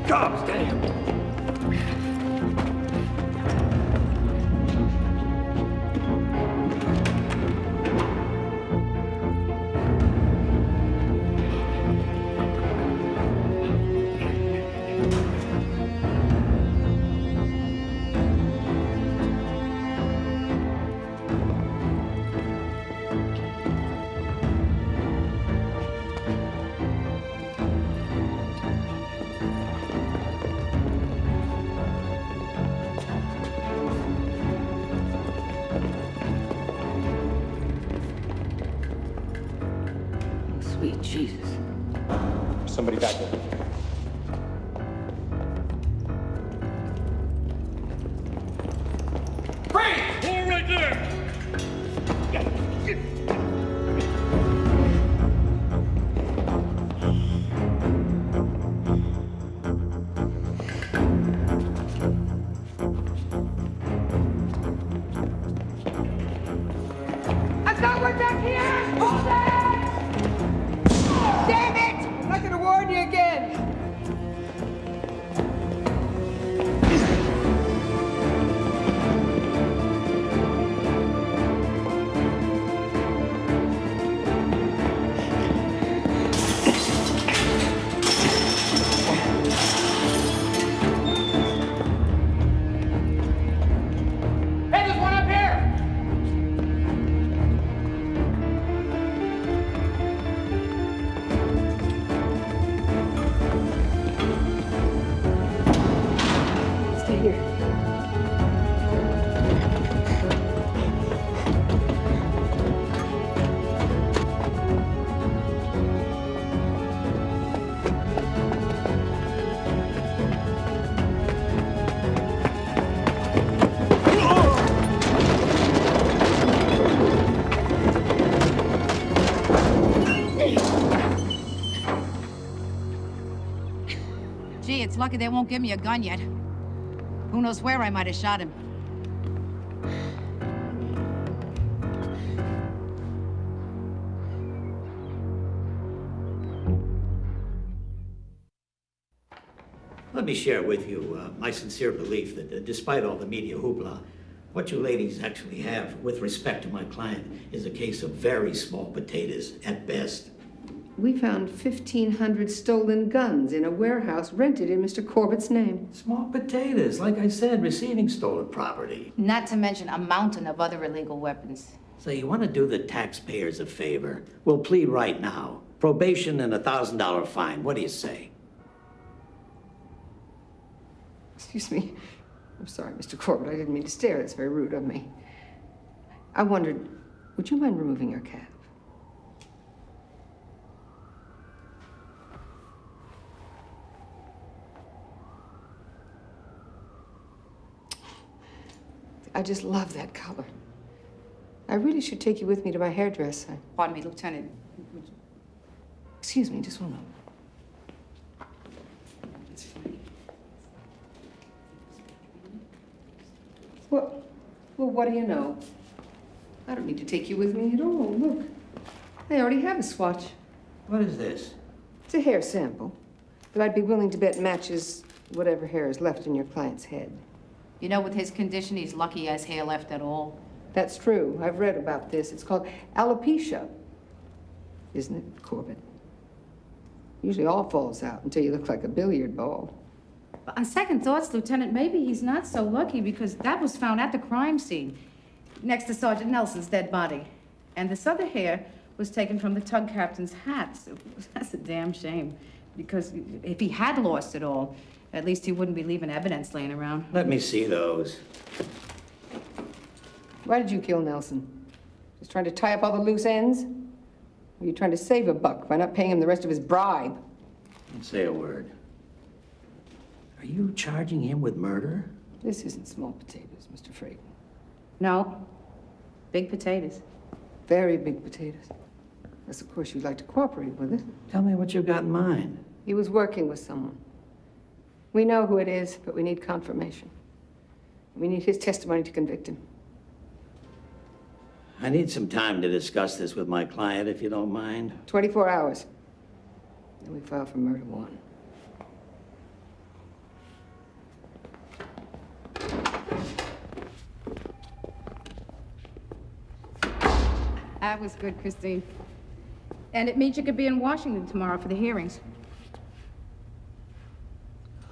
God damn. Sweet Jesus. Somebody back there. I got one back here! Hold it! Damn it! I'm not gonna warn you again. Hey, there's one up here! Stay here. Gee, it's lucky they won't give me a gun yet. Who knows where I might have shot him. Let me share with you my sincere belief that despite all the media hoopla, what you ladies actually have with respect to my client is a case of very small potatoes at best. We found 1,500 stolen guns in a warehouse rented in Mr. Corbett's name. Small potatoes, like I said, receiving stolen property. Not to mention a mountain of other illegal weapons. So you want to do the taxpayers a favor? We'll plead right now. Probation and a $1,000 fine. What do you say? Excuse me. I'm sorry, Mr. Corbett. I didn't mean to stare. That's very rude of me. I wondered, would you mind removing your cap? I just love that color. I really should take you with me to my hairdresser. Pardon me, Lieutenant. Excuse me, just one moment. Well, what do you know? I don't need to take you with me at all. Look, I already have a swatch. What is this? It's a hair sample, but I'd be willing to bet matches whatever hair is left in your client's head. You know, with his condition, he's lucky he has hair left at all. That's true. I've read about this. It's called alopecia. Isn't it, Corbett? Usually all falls out until you look like a billiard ball. On second thoughts, Lieutenant, maybe he's not so lucky because that was found at the crime scene, next to Sergeant Nelson's dead body. And this other hair was taken from the tug captain's hat. So that's a damn shame, because if he had lost it all, at least he wouldn't be leaving evidence laying around. Let me see those. Why did you kill Nelson? Just trying to tie up all the loose ends? Or are you trying to save a buck by not paying him the rest of his bribe? Don't say a word. Are you charging him with murder? This isn't small potatoes, Mr. Fragan. No, big potatoes. Very big potatoes. Unless, of course, you'd like to cooperate with it. Tell me what you've got in mind. He was working with someone. We know who it is, but we need confirmation. We need his testimony to convict him. I need some time to discuss this with my client, if you don't mind. 24 hours. Then we file for murder one. That was good, Christine. And it means you could be in Washington tomorrow for the hearings.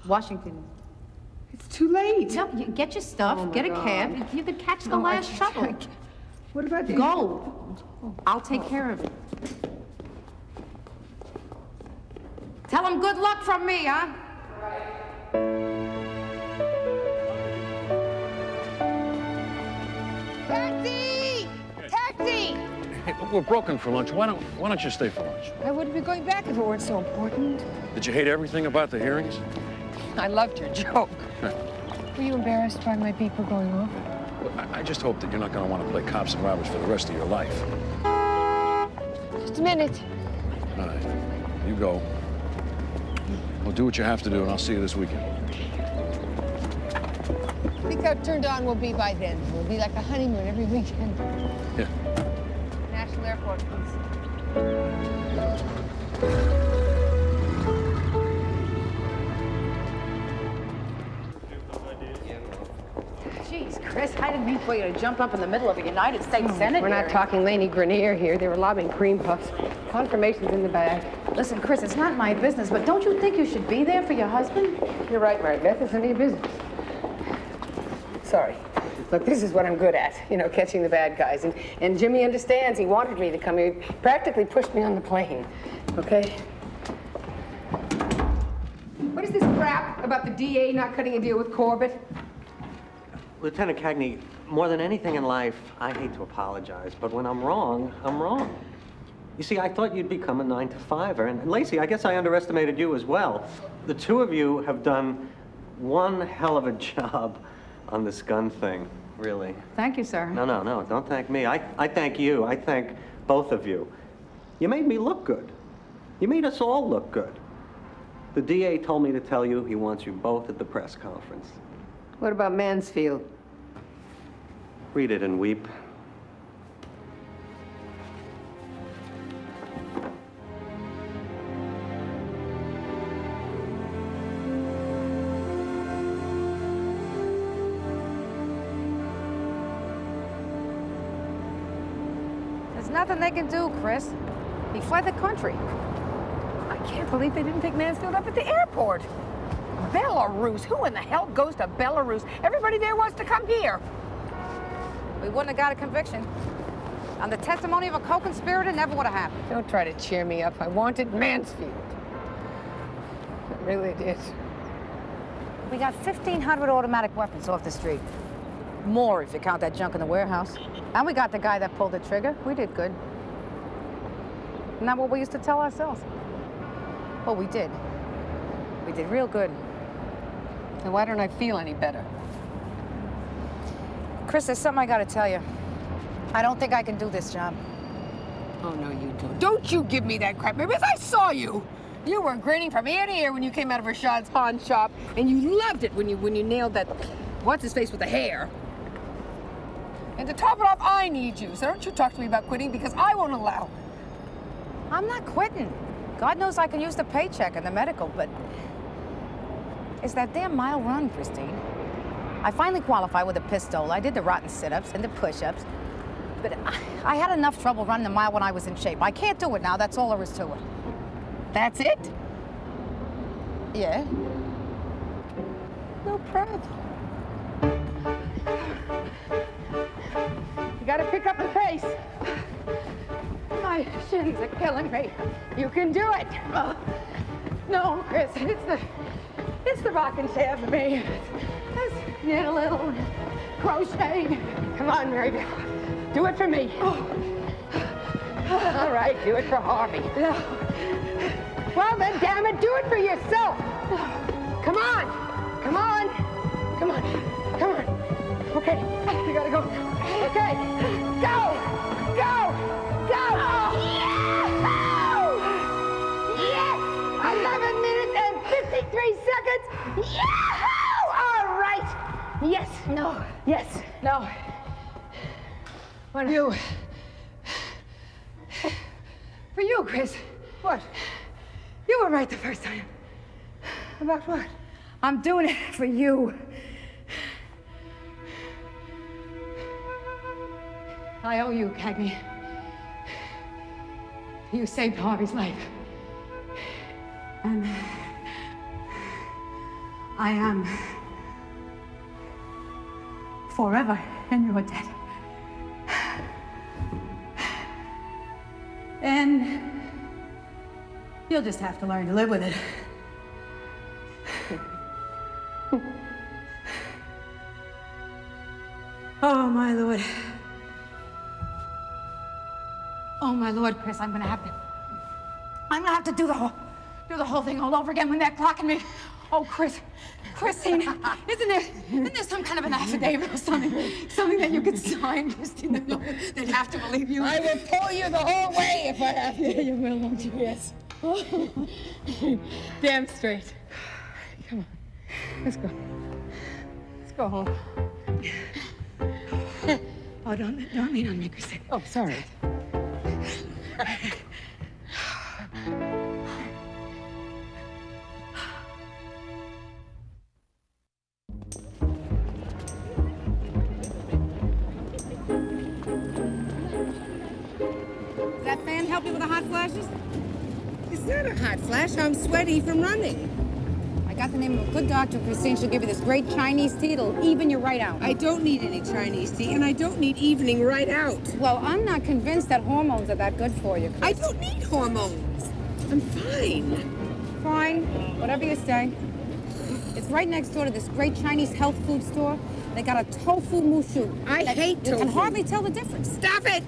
Washington. It's too late. No, you get your stuff, Oh, my get a God. cab. You could catch the No, I last can't. shuttle. I can't. What about you? Go. I'll take care of it. Tell him good luck from me, huh? Taxi! Taxi! Hey, we're broken for lunch. Why don't you stay for lunch? I wouldn't be going back if it weren't so important. Did you hate everything about the hearings? I loved your joke. Were you embarrassed by my beeper going off? I just hope that you're not going to want to play cops and robbers for the rest of your life. Just a minute. All right, you go. Well, do what you have to do, and I'll see you this weekend. Think how turned on we'll be by then. We'll be like a honeymoon every weekend. Yeah. National Airport, please. Jeez, Chris, I didn't mean for you to jump up in the middle of a United States Senate We're not hearing. talking Laney Grenier here. They were lobbing cream puffs. Confirmation's in the bag. Listen, Chris, it's not my business, but don't you think you should be there for your husband? You're right, Mary Beth. It's none of your business. Sorry. Look, this is what I'm good at, you know, catching the bad guys. And Jimmy understands. He wanted me to come here. He practically pushed me on the plane. Okay? What is this crap about the DA not cutting a deal with Corbett? Lieutenant Cagney, more than anything in life, I hate to apologize, but when I'm wrong, I'm wrong. You see, I thought you'd become a 9-to-5er, and Lacey, I guess I underestimated you as well. The two of you have done one hell of a job on this gun thing, really. Thank you, sir. No, don't thank me. I thank you. I thank both of you. You made me look good. You made us all look good. The DA told me to tell you he wants you both at the press conference. What about Mansfield? Read it and weep. There's nothing they can do, Chris. He fled the country. I can't believe they didn't pick Mansfield up at the airport. Belarus? Who in the hell goes to Belarus? Everybody there wants to come here. We wouldn't have got a conviction. On the testimony of a co-conspirator, never would have happened. Don't try to cheer me up. I wanted Mansfield. I really did. We got 1,500 automatic weapons off the street. More if you count that junk in the warehouse. And we got the guy that pulled the trigger. We did good. Isn't that what we used to tell ourselves? Well, we did. We did real good. And why don't I feel any better? Chris, there's something I gotta tell you. I don't think I can do this job. Oh, no, you don't. Don't you give me that crap, because I saw you. You were grinning from ear to ear when you came out of Rashad's pawn shop, and you loved it when you nailed that what's-his-face with the hair. And to top it off, I need you, so don't you talk to me about quitting, because I won't allow it. I'm not quitting. God knows I can use the paycheck and the medical, but it's that damn mile run, Christine. I finally qualified with a pistol. I did the rotten sit-ups and the push-ups, but I had enough trouble running the mile when I was in shape. I can't do it now. That's all there is to it. That's it? Yeah. No problem. You gotta pick up the pace. My shins are killing me. You can do it. No, Chris, it's the rocking chair for me. Just knit a little, crochet. Come on, Mary Beth. Do it for me. All right, do it for Harvey. Well, then, damn it, do it for yourself. Come on. Come on. Come on. Come on. Okay, we gotta go. Okay, go. Go. Go. Yahoo! Yes! 11 minutes and 53 seconds. Yahoo! All right. Yes. No. Yes. No. What? You. For you, Chris. What? You were right the first time. About what? I'm doing it for you. I owe you, Cagney. You saved Harvey's life. And I am forever in your debt. And you'll just have to learn to live with it. Oh, my Lord. Oh, my Lord, Chris, I'm gonna have to do the whole thing all over again when they're clocking me. Oh, Christine, isn't there some kind of an affidavit or something that you could sign, Christine? They'd have to believe you. I will pull you the whole way if I have to. Yeah, you will, won't you? Yes. Damn straight. Come on, let's go. Let's go home. Oh, don't mean I'll make her sick. Oh, sorry. Does that fan help you with the hot flashes? It's not a hot flash. I'm sweaty from running. I got the name of a good doctor, Christine. She'll give you this great Chinese tea. It'll even you right out. I don't need any Chinese tea, and I don't need evening right out. Well, I'm not convinced that hormones are that good for you, Chris. I don't need hormones. I'm fine. Fine. Whatever you say. It's right next door to this great Chinese health food store. They got a tofu mushu. I hate You tofu. can hardly tell the difference. Stop it!